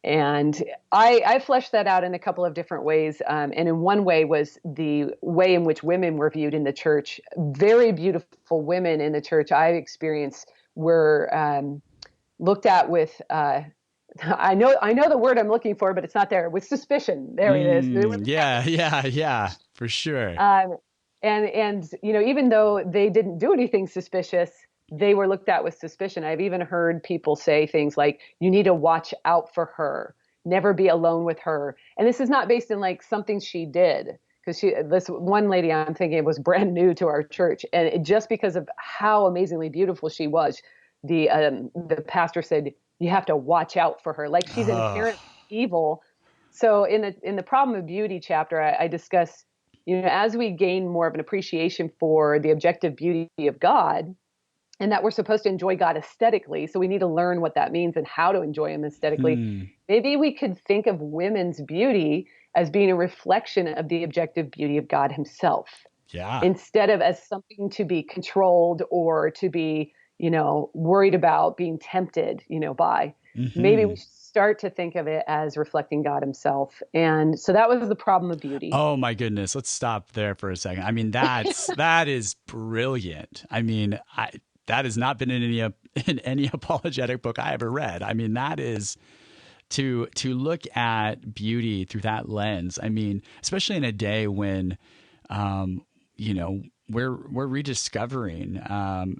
And I fleshed that out in a couple of different ways. And in one way was the way in which women were viewed in the church. Very beautiful women in the church I experienced were looked at with, I know the word I'm looking for, but it's not there, with suspicion. There it is. Yeah, for sure. And even though they didn't do anything suspicious, they were looked at with suspicion. I've even heard people say things like, you need to watch out for her, never be alone with her. And this is not based in like something she did, because this one lady I'm thinking of was brand new to our church. And just because of how amazingly beautiful she was, the pastor said, you have to watch out for her. Like she's inherently evil. So in the problem of beauty chapter, I discuss, as we gain more of an appreciation for the objective beauty of God, and that we're supposed to enjoy God aesthetically. So we need to learn what that means and how to enjoy him aesthetically. Maybe we could think of women's beauty as being a reflection of the objective beauty of God himself. Yeah. Instead of as something to be controlled or to be, worried about, being tempted, by. Maybe we should start to think of it as reflecting God himself. And so that was the problem of beauty. Oh my goodness. Let's stop there for a second. I mean, that is brilliant. I mean, that has not been in any apologetic book I ever read. I mean, that is to look at beauty through that lens. I mean, especially in a day when, we're rediscovering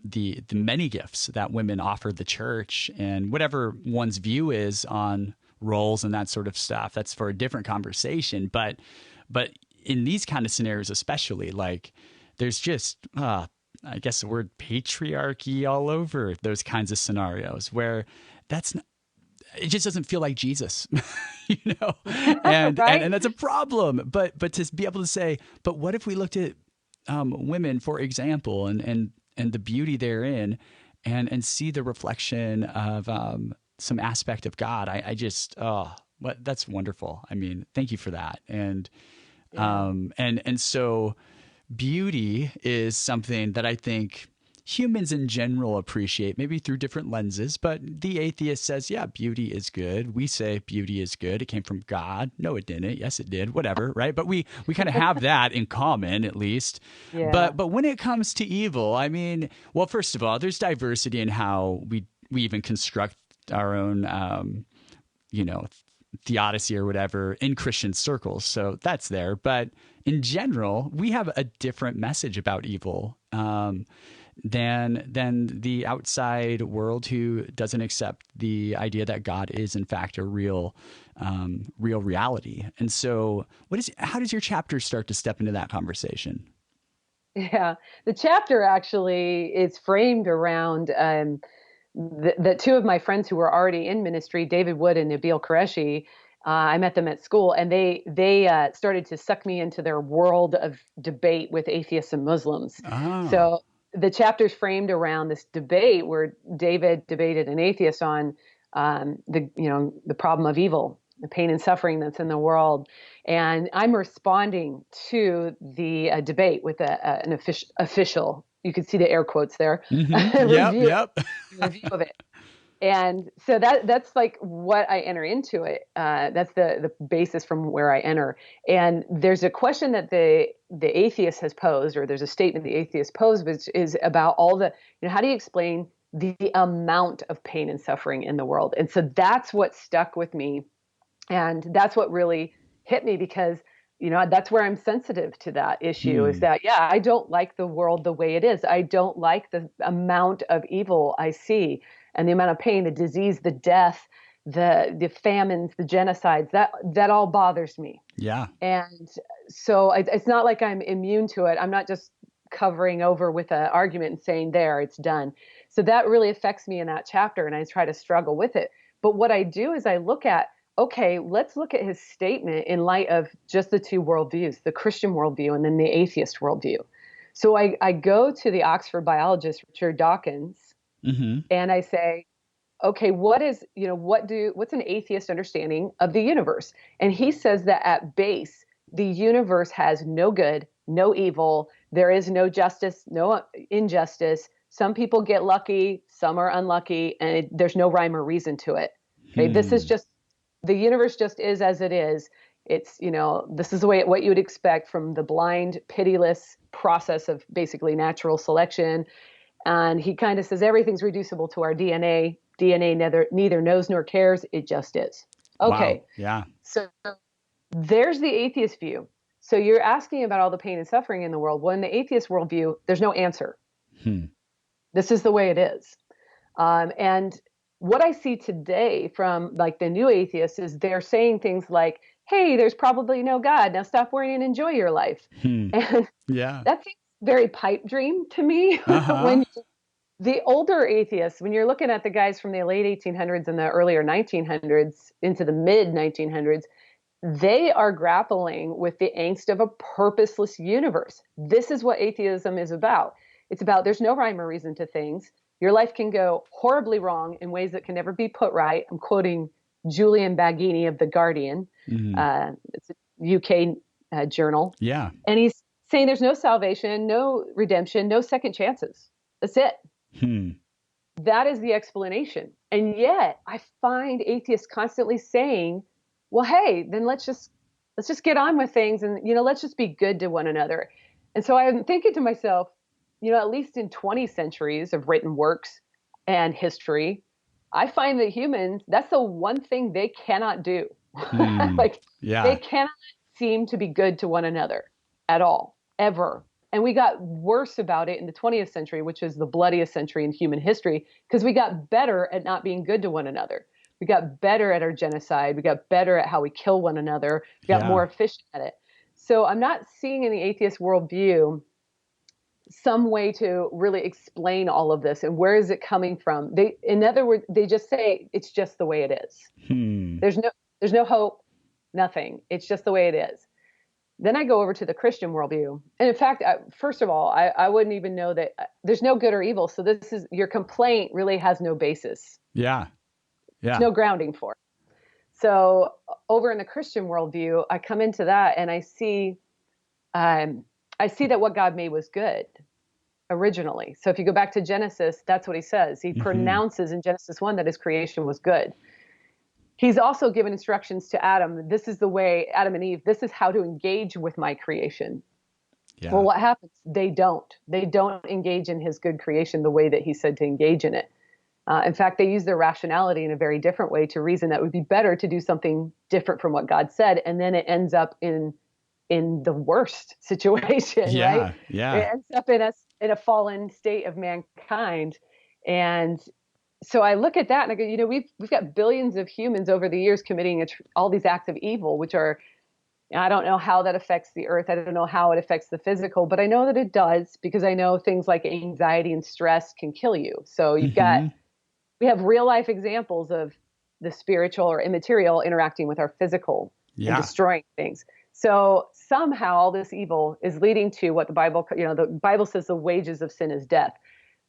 the many gifts that women offer the church, and whatever one's view is on roles and that sort of stuff, that's for a different conversation. But in these kind of scenarios, especially, like there's just I guess the word patriarchy all over those kinds of scenarios where it just doesn't feel like Jesus, and, right? and that's a problem. But to be able to say, but what if we looked at women, for example, and the beauty therein, and see the reflection of some aspect of God. That's wonderful. I mean, thank you for that. And so beauty is something that I think humans in general appreciate, maybe through different lenses, but the atheist says, yeah, beauty is good. We say beauty is good. It came from God. No, it didn't. Yes, it did. Whatever, right? But we kind of have that in common, at least. Yeah. But when it comes to evil, I mean, well, first of all, there's diversity in how we even construct our own, theodicy or whatever in Christian circles. So that's there. But in general, we have a different message about evil than the outside world who doesn't accept the idea that God is in fact a real reality. And so how does your chapter start to step into that conversation? Yeah, the chapter actually is framed around the two of my friends who were already in ministry, David Wood and Nabil Qureshi. I met them at school, and they started to suck me into their world of debate with atheists and Muslims. Oh. So the chapter's framed around this debate where David debated an atheist on the problem of evil. the pain and suffering that's in the world. And I'm responding to the debate with an official, you could see the air quotes there, Yep. review of it. And so that's like what I enter into it. That's the basis from where I enter. And there's a question that the atheist has posed, or there's a statement the atheist posed, which is about all the, how do you explain the amount of pain and suffering in the world? And so that's what stuck with me. And that's what really hit me, because, that's where I'm sensitive to that issue is that, I don't like the world the way it is. I don't like the amount of evil I see and the amount of pain, the disease, the death, the famines, the genocides, that all bothers me. Yeah. And so it's not like I'm immune to it. I'm not just covering over with an argument and saying, there, it's done. So that really affects me in that chapter, and I try to struggle with it. But what I do is I look at, okay, let's look at his statement in light of just the two worldviews, the Christian worldview and then the atheist worldview. So I go to the Oxford biologist, Richard Dawkins, and I say, okay, what's an atheist understanding of the universe? And he says that at base, the universe has no good, no evil. There is no justice, no injustice. Some people get lucky, some are unlucky, and there's no rhyme or reason to it. Okay? This is just, the universe just is as it is. It's, this is the way what you would expect from the blind, pitiless process of basically natural selection. And he kind of says everything's reducible to our DNA. DNA neither knows nor cares. It just is. Okay. Wow. Yeah. So there's the atheist view. So you're asking about all the pain and suffering in the world. Well, in the atheist worldview, there's no answer. This is the way it is. And what I see today from like the new atheists is they're saying things like, hey, there's probably no God. Now stop worrying and enjoy your life. And that seems very pipe dream to me. When the older atheists, when you're looking at the guys from the late 1800s and the earlier 1900s into the mid 1900s, they are grappling with the angst of a purposeless universe. This is what atheism is about. It's about there's no rhyme or reason to things. Your life can go horribly wrong in ways that can never be put right. I'm quoting Julian Baggini of The Guardian. It's a UK journal. Yeah. And he's saying there's no salvation, no redemption, no second chances. That's it. That is the explanation. And yet I find atheists constantly saying, well, hey, then let's just get on with things and, let's just be good to one another. And so I'm thinking to myself, at least in 20 centuries of written works and history, I find that humans, that's the one thing they cannot do. They cannot seem to be good to one another at all, ever. And we got worse about it in the 20th century, which is the bloodiest century in human history, because we got better at not being good to one another. We got better at our genocide. We got better at how we kill one another. We got more efficient at it. So I'm not seeing in the atheist worldview some way to really explain all of this and where is it coming from. In other words, they just say it's just the way it is. There's no hope, nothing. It's just the way it is. Then I go over to the Christian worldview. And in fact, first of all, I wouldn't even know that there's no good or evil. So your complaint really has no basis. Yeah. There's no grounding for it. So over in the Christian worldview, I come into that and I see that what God made was good originally. So if you go back to Genesis, that's what he says. He pronounces in Genesis 1 that his creation was good. He's also given instructions to Adam. This is the way, Adam and Eve, this is how to engage with my creation. Yeah. Well, what happens? They don't engage in his good creation the way that he said to engage in it. In fact, they use their rationality in a very different way to reason that it would be better to do something different from what God said. And then it ends up in the worst situation, right? Yeah. It ends up in a fallen state of mankind. And so I look at that and I go, we've got billions of humans over the years committing all these acts of evil, which are, I don't know how that affects the earth. I don't know how it affects the physical, but I know that it does because I know things like anxiety and stress can kill you. So we have real life examples of the spiritual or immaterial interacting with our physical and destroying things. So somehow all this evil is leading to what the Bible says the wages of sin is death.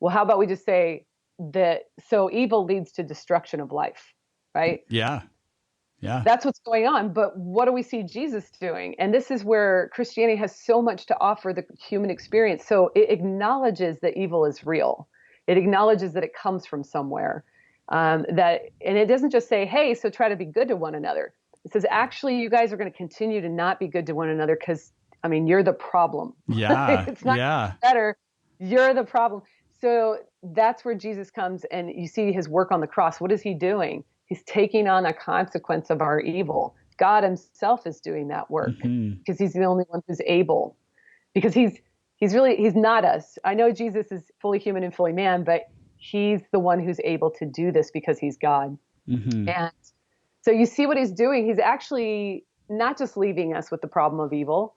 Well, how about we just say that so evil leads to destruction of life, right? Yeah. Yeah. That's what's going on. But what do we see Jesus doing? And this is where Christianity has so much to offer the human experience. So it acknowledges that evil is real. It acknowledges that it comes from somewhere. And it doesn't just say, hey, so try to be good to one another. It says, actually, you guys are going to continue to not be good to one another because, I mean, you're the problem. Yeah. It's not Yeah. better. You're the problem. So that's where Jesus comes, and you see his work on the cross. What is he doing? He's taking on a consequence of our evil. God himself is doing that work because he's the only one who's able. Because he's not us. I know Jesus is fully human and fully man, but he's the one who's able to do this because he's God. And so you see what he's doing. He's actually not just leaving us with the problem of evil.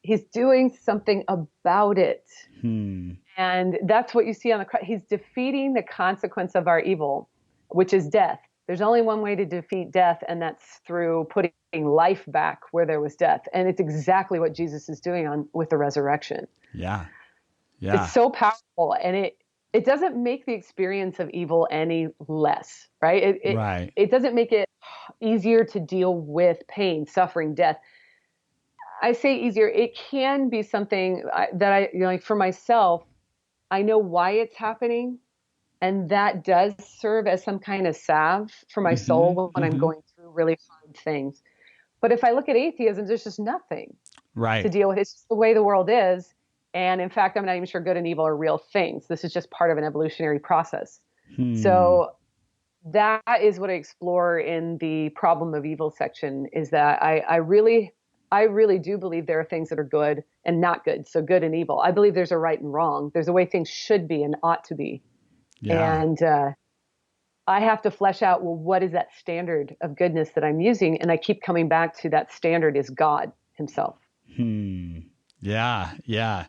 He's doing something about it. And that's what you see on the cross. He's defeating the consequence of our evil, which is death. There's only one way to defeat death, and that's through putting life back where there was death. And it's exactly what Jesus is doing with the resurrection. Yeah. It's so powerful, and it doesn't make the experience of evil any less, right? It doesn't make it easier to deal with pain, suffering, death. I say easier. It can be something that I, like for myself, I know why it's happening. And that does serve as some kind of salve for my soul when I'm going through really hard things. But if I look at atheism, there's just nothing to deal with. It's just the way the world is. And in fact, I'm not even sure good and evil are real things. This is just part of an evolutionary process. So that is what I explore in the problem of evil section, is that I really do believe there are things that are good and not good. So good and evil. I believe there's a right and wrong. There's a way things should be and ought to be. Yeah. And I have to flesh out, well, what is that standard of goodness that I'm using? And I keep coming back to that standard is God himself. Yeah. Yeah.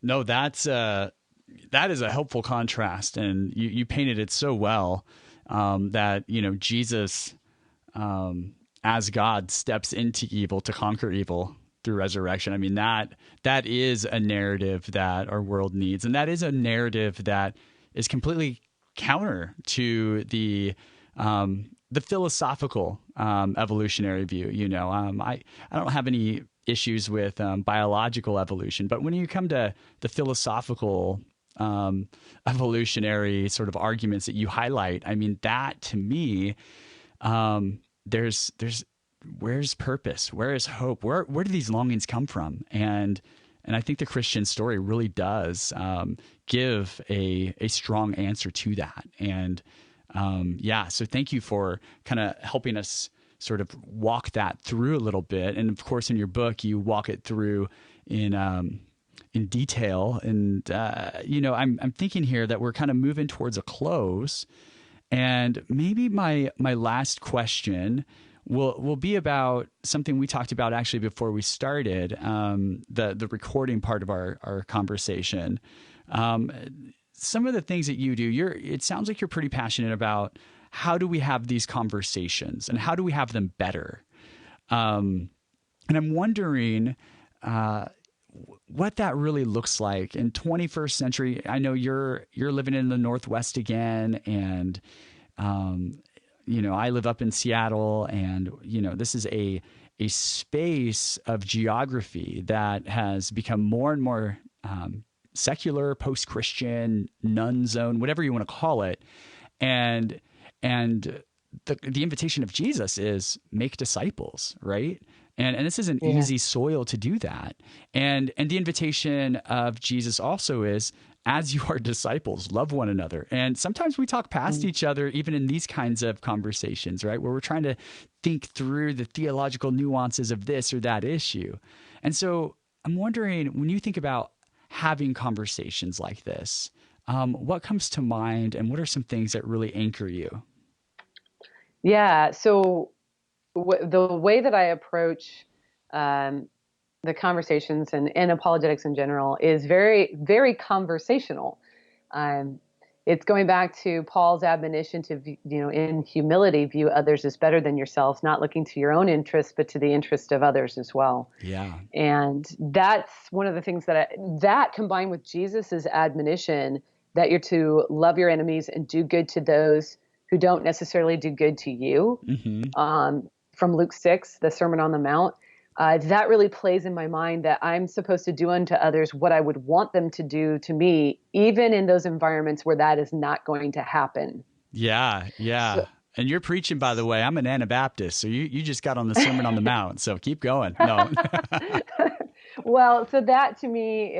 No, that is a helpful contrast. And you painted it so well that, Jesus as God steps into evil to conquer evil through resurrection. I mean, that is a narrative that our world needs. And that is a narrative that is completely counter to the philosophical evolutionary view. I don't have any issues with biological evolution, but when you come to the philosophical evolutionary sort of arguments that you highlight, I mean, that to me, there's where's purpose? Where is hope? Where do these longings come from? And I think the Christian story really does give a strong answer to that. And so thank you for kind of helping us sort of walk that through a little bit. And of course, in your book, you walk it through in detail. And I'm thinking here that we're kind of moving towards a close. And maybe my last question will be about something we talked about actually before we started the recording part of our conversation. Some of the things that you do, it sounds like you're pretty passionate about how do we have these conversations and how do we have them better. And I'm wondering what that really looks like in 21st century. I know you're living in the Northwest again, and I live up in Seattle, and this is a space of geography that has become more and more secular, post-Christian, nun zone, whatever you want to call it, and the invitation of Jesus is make disciples, right? And this isn't easy soil to do that. And the invitation of Jesus also is, as you are disciples, love one another. And sometimes we talk past each other, even in these kinds of conversations, right? Where we're trying to think through the theological nuances of this or that issue. And so I'm wondering, when you think about having conversations like this, what comes to mind, and what are some things that really anchor you? Yeah. So the way that I approach the conversations and apologetics in general is very, very conversational. It's going back to Paul's admonition to, in humility, view others as better than yourselves, not looking to your own interests, but to the interest of others as well. Yeah. And that's one of the things that combined with Jesus's admonition that you're to love your enemies and do good to those who don't necessarily do good to you. from Luke 6, the Sermon on the Mount, that really plays in my mind that I'm supposed to do unto others what I would want them to do to me, even in those environments where that is not going to happen. Yeah, yeah. So, And you're preaching, by the way. I'm an Anabaptist, so you just got on the Sermon on the Mount. So keep going. No. well, so that to me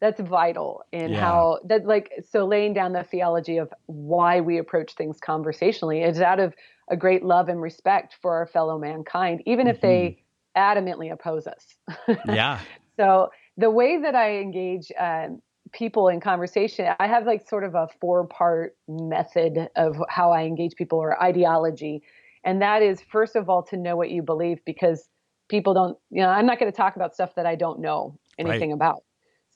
that's vital in Yeah. how that like so laying down the theology of why we approach things conversationally is out of a great love and respect for our fellow mankind, even if Hmm. they adamantly oppose us. Yeah. So the way that I engage people in conversation, I have like sort of a 4-part method of how I engage people or ideology. And that is, first of all, to know what you believe, because people don't, I'm not going to talk about stuff that I don't know Right. anything about.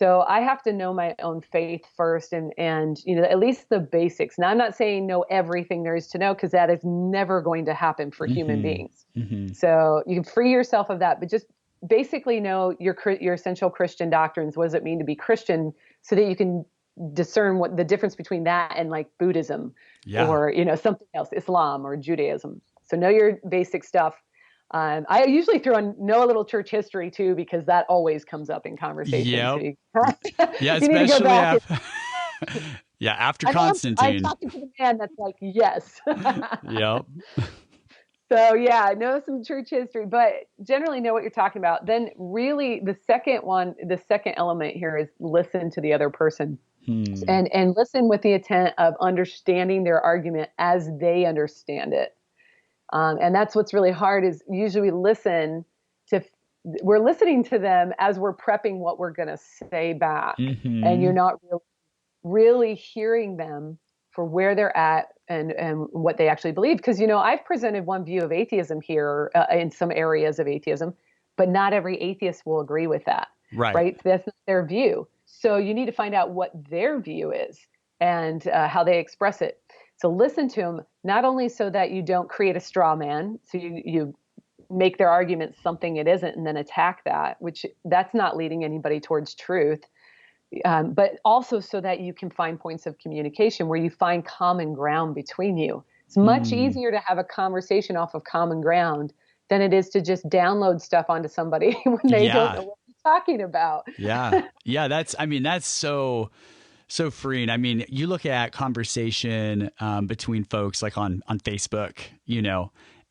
So I have to know my own faith first and at least the basics. Now, I'm not saying know everything there is to know, because that is never going to happen for human Hmm. beings. Hmm. So you can free yourself of that, but just basically know your essential Christian doctrines. What does it mean to be Christian, so that you can discern what the difference between that and like Buddhism Yeah. or something else, Islam or Judaism. So know your basic stuff. I usually throw in know a little church history too, because that always comes up in conversation. So Yep. you, Yeah, you need to go especially back. after, yeah, after I know I'm Constantine. talking to the man that's like, yes. Yep. So yeah, know some church history, but generally know what you're talking about. Then really the second element here is listen to the other person, Hmm. and listen with the intent of understanding their argument as they understand it. And that's what's really hard is usually we're listening to them as we're prepping what we're going to say back. And you're Hmm. not really hearing them for where they're at and what they actually believe. Because, I've presented one view of atheism here in some areas of atheism, but not every atheist will agree with that, Right. right? That's not their view. So you need to find out what their view is and how they express it. So listen to them, not only so that you don't create a straw man, so you make their argument something it isn't and then attack that, which that's not leading anybody towards truth. But also so that you can find points of communication where you find common ground between you. It's much Hmm. easier to have a conversation off of common ground than it is to just download stuff onto somebody when they don't Yeah. know what you're talking about. Yeah. Yeah. That's so freeing. I mean, you look at conversation between folks like on Facebook,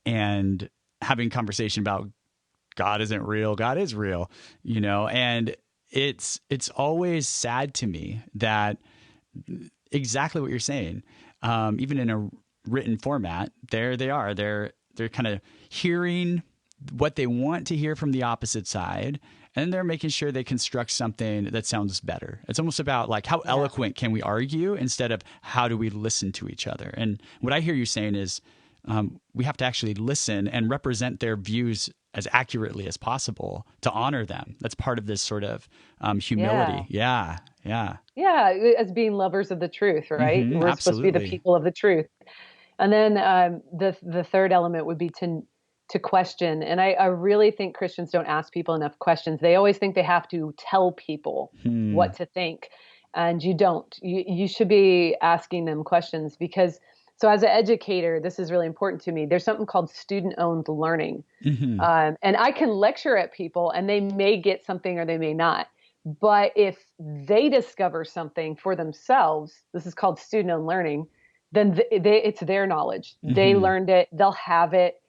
and having conversation about God isn't real, God is real, and it's always sad to me that exactly what you're saying, even in a written format, there they are. They're kind of hearing what they want to hear from the opposite side, and they're making sure they construct something that sounds better. It's almost about like how Yeah. eloquent can we argue instead of how do we listen to each other. And what I hear you saying is we have to actually listen and represent their views as accurately as possible to honor them. That's part of this sort of Yeah. humility. Yeah, yeah. Yeah. As being lovers of the truth, right? Hmm. We're supposed to be the Absolutely. people of the truth. And then the third element would be to question. And I really think Christians don't ask people enough questions. They always think they have to tell people Hmm. what to think, and you don't. You should be asking them questions because. So as an educator, this is really important to me. There's something called student-owned learning, Hmm. and I can lecture at people, and they may get something or they may not. But if they discover something for themselves, this is called student-owned learning, then it's their knowledge. They Hmm. learned it. They'll have it.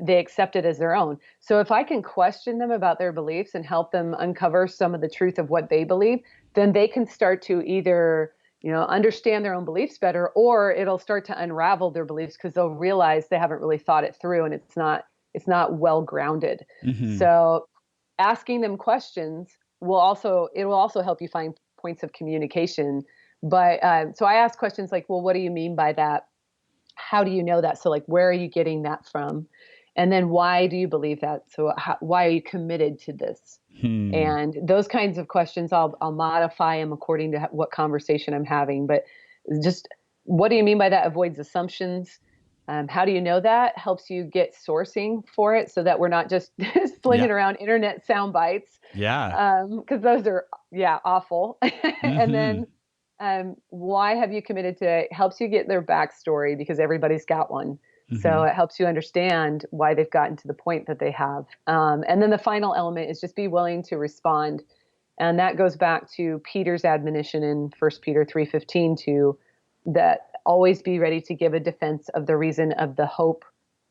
They accept it as their own. So if I can question them about their beliefs and help them uncover some of the truth of what they believe, then they can start to either understand their own beliefs better, or it'll start to unravel their beliefs because they'll realize they haven't really thought it through and it's not well grounded. Hmm. So asking them questions it will also help you find points of communication. But so I ask questions like, well, what do you mean by that? How do you know that? So like, where are you getting that from? And then why do you believe that? So why are you committed to this? Hmm. And those kinds of questions, I'll modify them according to what conversation I'm having. But just what do you mean by that? Avoids assumptions. How do you know that? Helps you get sourcing for it so that we're not just Yeah. slinging around internet sound bites, Yeah. because those are, yeah, awful. And Hmm. then why have you committed to it? Helps you get their backstory because everybody's got one. So it helps you understand why they've gotten to the point that they have. And then the final element is just be willing to respond. And that goes back to Peter's admonition in 1 Peter 3:15 to that always be ready to give a defense of the reason of the hope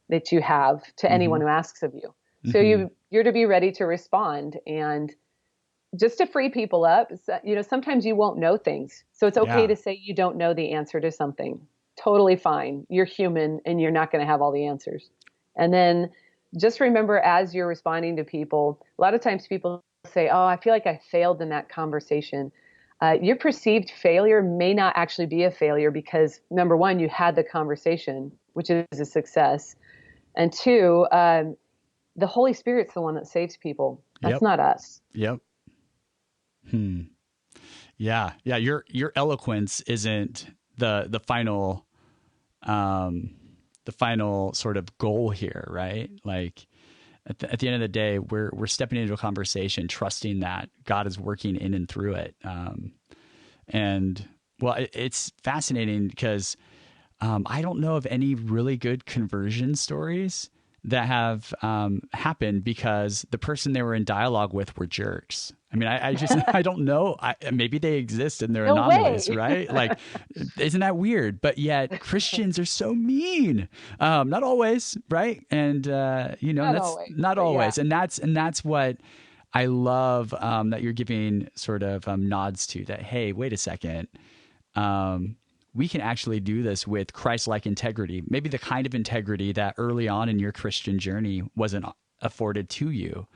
that you have to anyone who asks of you. So you're to be ready to respond and just to free people up. Sometimes you won't know things. So it's okay to say you don't know the answer to something. Totally fine. You're human and you're not going to have all the answers. And then just remember, as you're responding to people, a lot of times people say, oh, I feel like I failed in that conversation. Your perceived failure may not actually be a failure because, number one, you had the conversation, which is a success. And two, the Holy Spirit's the one that saves people. That's not us. Yep. Yeah. Your eloquence isn't the final sort of goal here, right? Like at the end of the day, we're stepping into a conversation, trusting that God is working in and through it. And well, it's fascinating because I don't know of any really good conversion stories that have happened because the person they were in dialogue with were jerks. I mean, I don't know. Maybe they exist and they're anomalies, right? Like, isn't that weird? But yet Christians are so mean. Not always, right? And not always. And that's what I love that you're giving sort of nods to that. Hey, wait a second. We can actually do this with Christ-like integrity, maybe the kind of integrity that early on in your Christian journey wasn't afforded to you.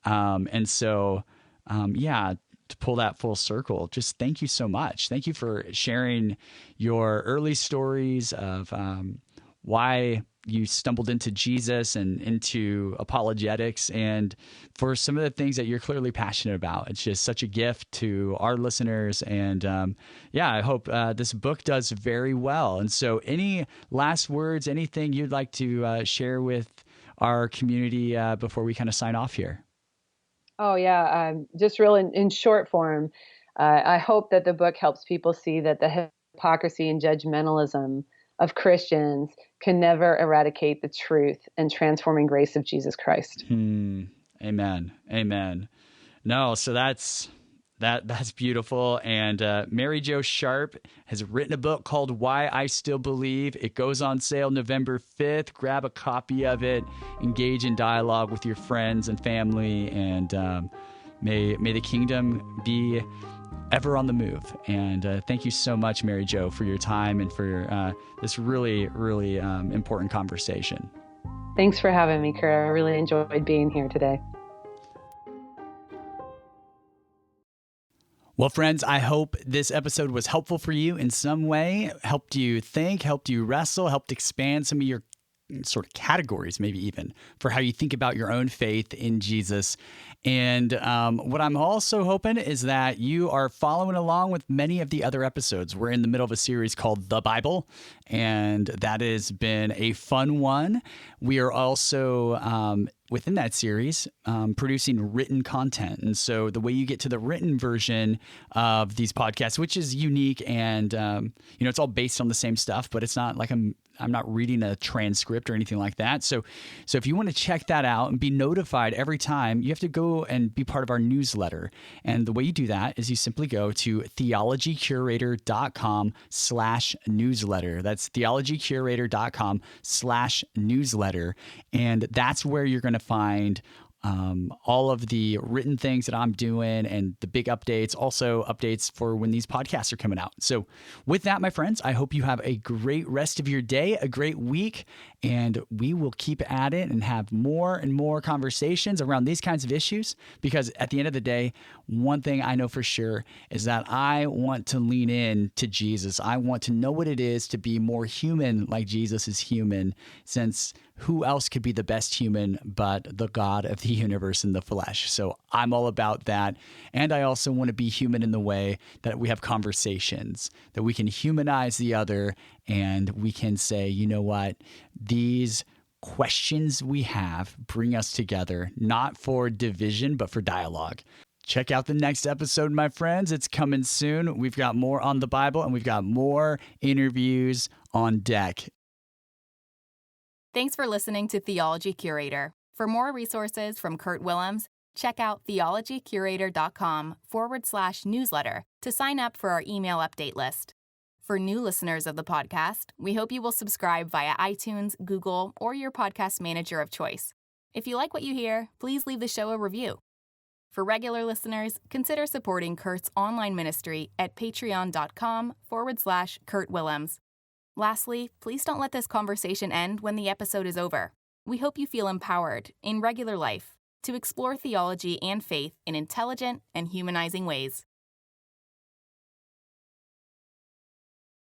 And so, to pull that full circle, just thank you so much. Thank you for sharing your early stories of why you stumbled into Jesus and into apologetics, and for some of the things that you're clearly passionate about. It's just such a gift to our listeners. And I hope this book does very well. And so any last words, anything you'd like to share with our community before we kind of sign off here? Oh, yeah. Just real in short form, I hope that the book helps people see that the hypocrisy and judgmentalism of Christians can never eradicate the truth and transforming grace of Jesus Christ. Amen. No, so that's beautiful. And Mary Jo Sharp has written a book called Why I Still Believe. It goes on sale November 5th. Grab a copy of it. Engage in dialogue with your friends and family. And may the kingdom be ever on the move. And thank you so much, Mary Jo, for your time and for this really, really important conversation. Thanks for having me, Kurt. I really enjoyed being here today. Well, friends, I hope this episode was helpful for you in some way, helped you think, helped you wrestle, helped expand some of your sort of categories, maybe even, for how you think about your own faith in Jesus. And what I'm also hoping is that you are following along with many of the other episodes. We're in the middle of a series called The Bible, and that has been a fun one. We are also within that series, producing written content. And so the way you get to the written version of these podcasts, which is unique and, it's all based on the same stuff, but it's not like I'm not reading a transcript or anything like that. So if you want to check that out and be notified every time, you have to go and be part of our newsletter. And the way you do that is you simply go to theologycurator.com/newsletter. That's theologycurator.com/newsletter. And that's where you're going to find all of the written things that I'm doing and the big updates, also updates for when these podcasts are coming out. So with that, my friends, I hope you have a great rest of your day, a great week, and we will keep at it and have more and more conversations around these kinds of issues, because at the end of the day, one thing I know for sure is that I want to lean in to Jesus. I want to know what it is to be more human like Jesus is human, since who else could be the best human but the God of the universe in the flesh? So I'm all about that. And I also want to be human in the way that we have conversations, that we can humanize the other, and we can say, you know what, these questions we have bring us together, not for division, but for dialogue. Check out the next episode, my friends. It's coming soon. We've got more on the Bible, and we've got more interviews on deck. Thanks for listening to Theology Curator. For more resources from Kurt Willems, check out theologycurator.com/newsletter to sign up for our email update list. For new listeners of the podcast, we hope you will subscribe via iTunes, Google, or your podcast manager of choice. If you like what you hear, please leave the show a review. For regular listeners, consider supporting Kurt's online ministry at patreon.com/Kurt Willems. Lastly, please don't let this conversation end when the episode is over. We hope you feel empowered in regular life to explore theology and faith in intelligent and humanizing ways.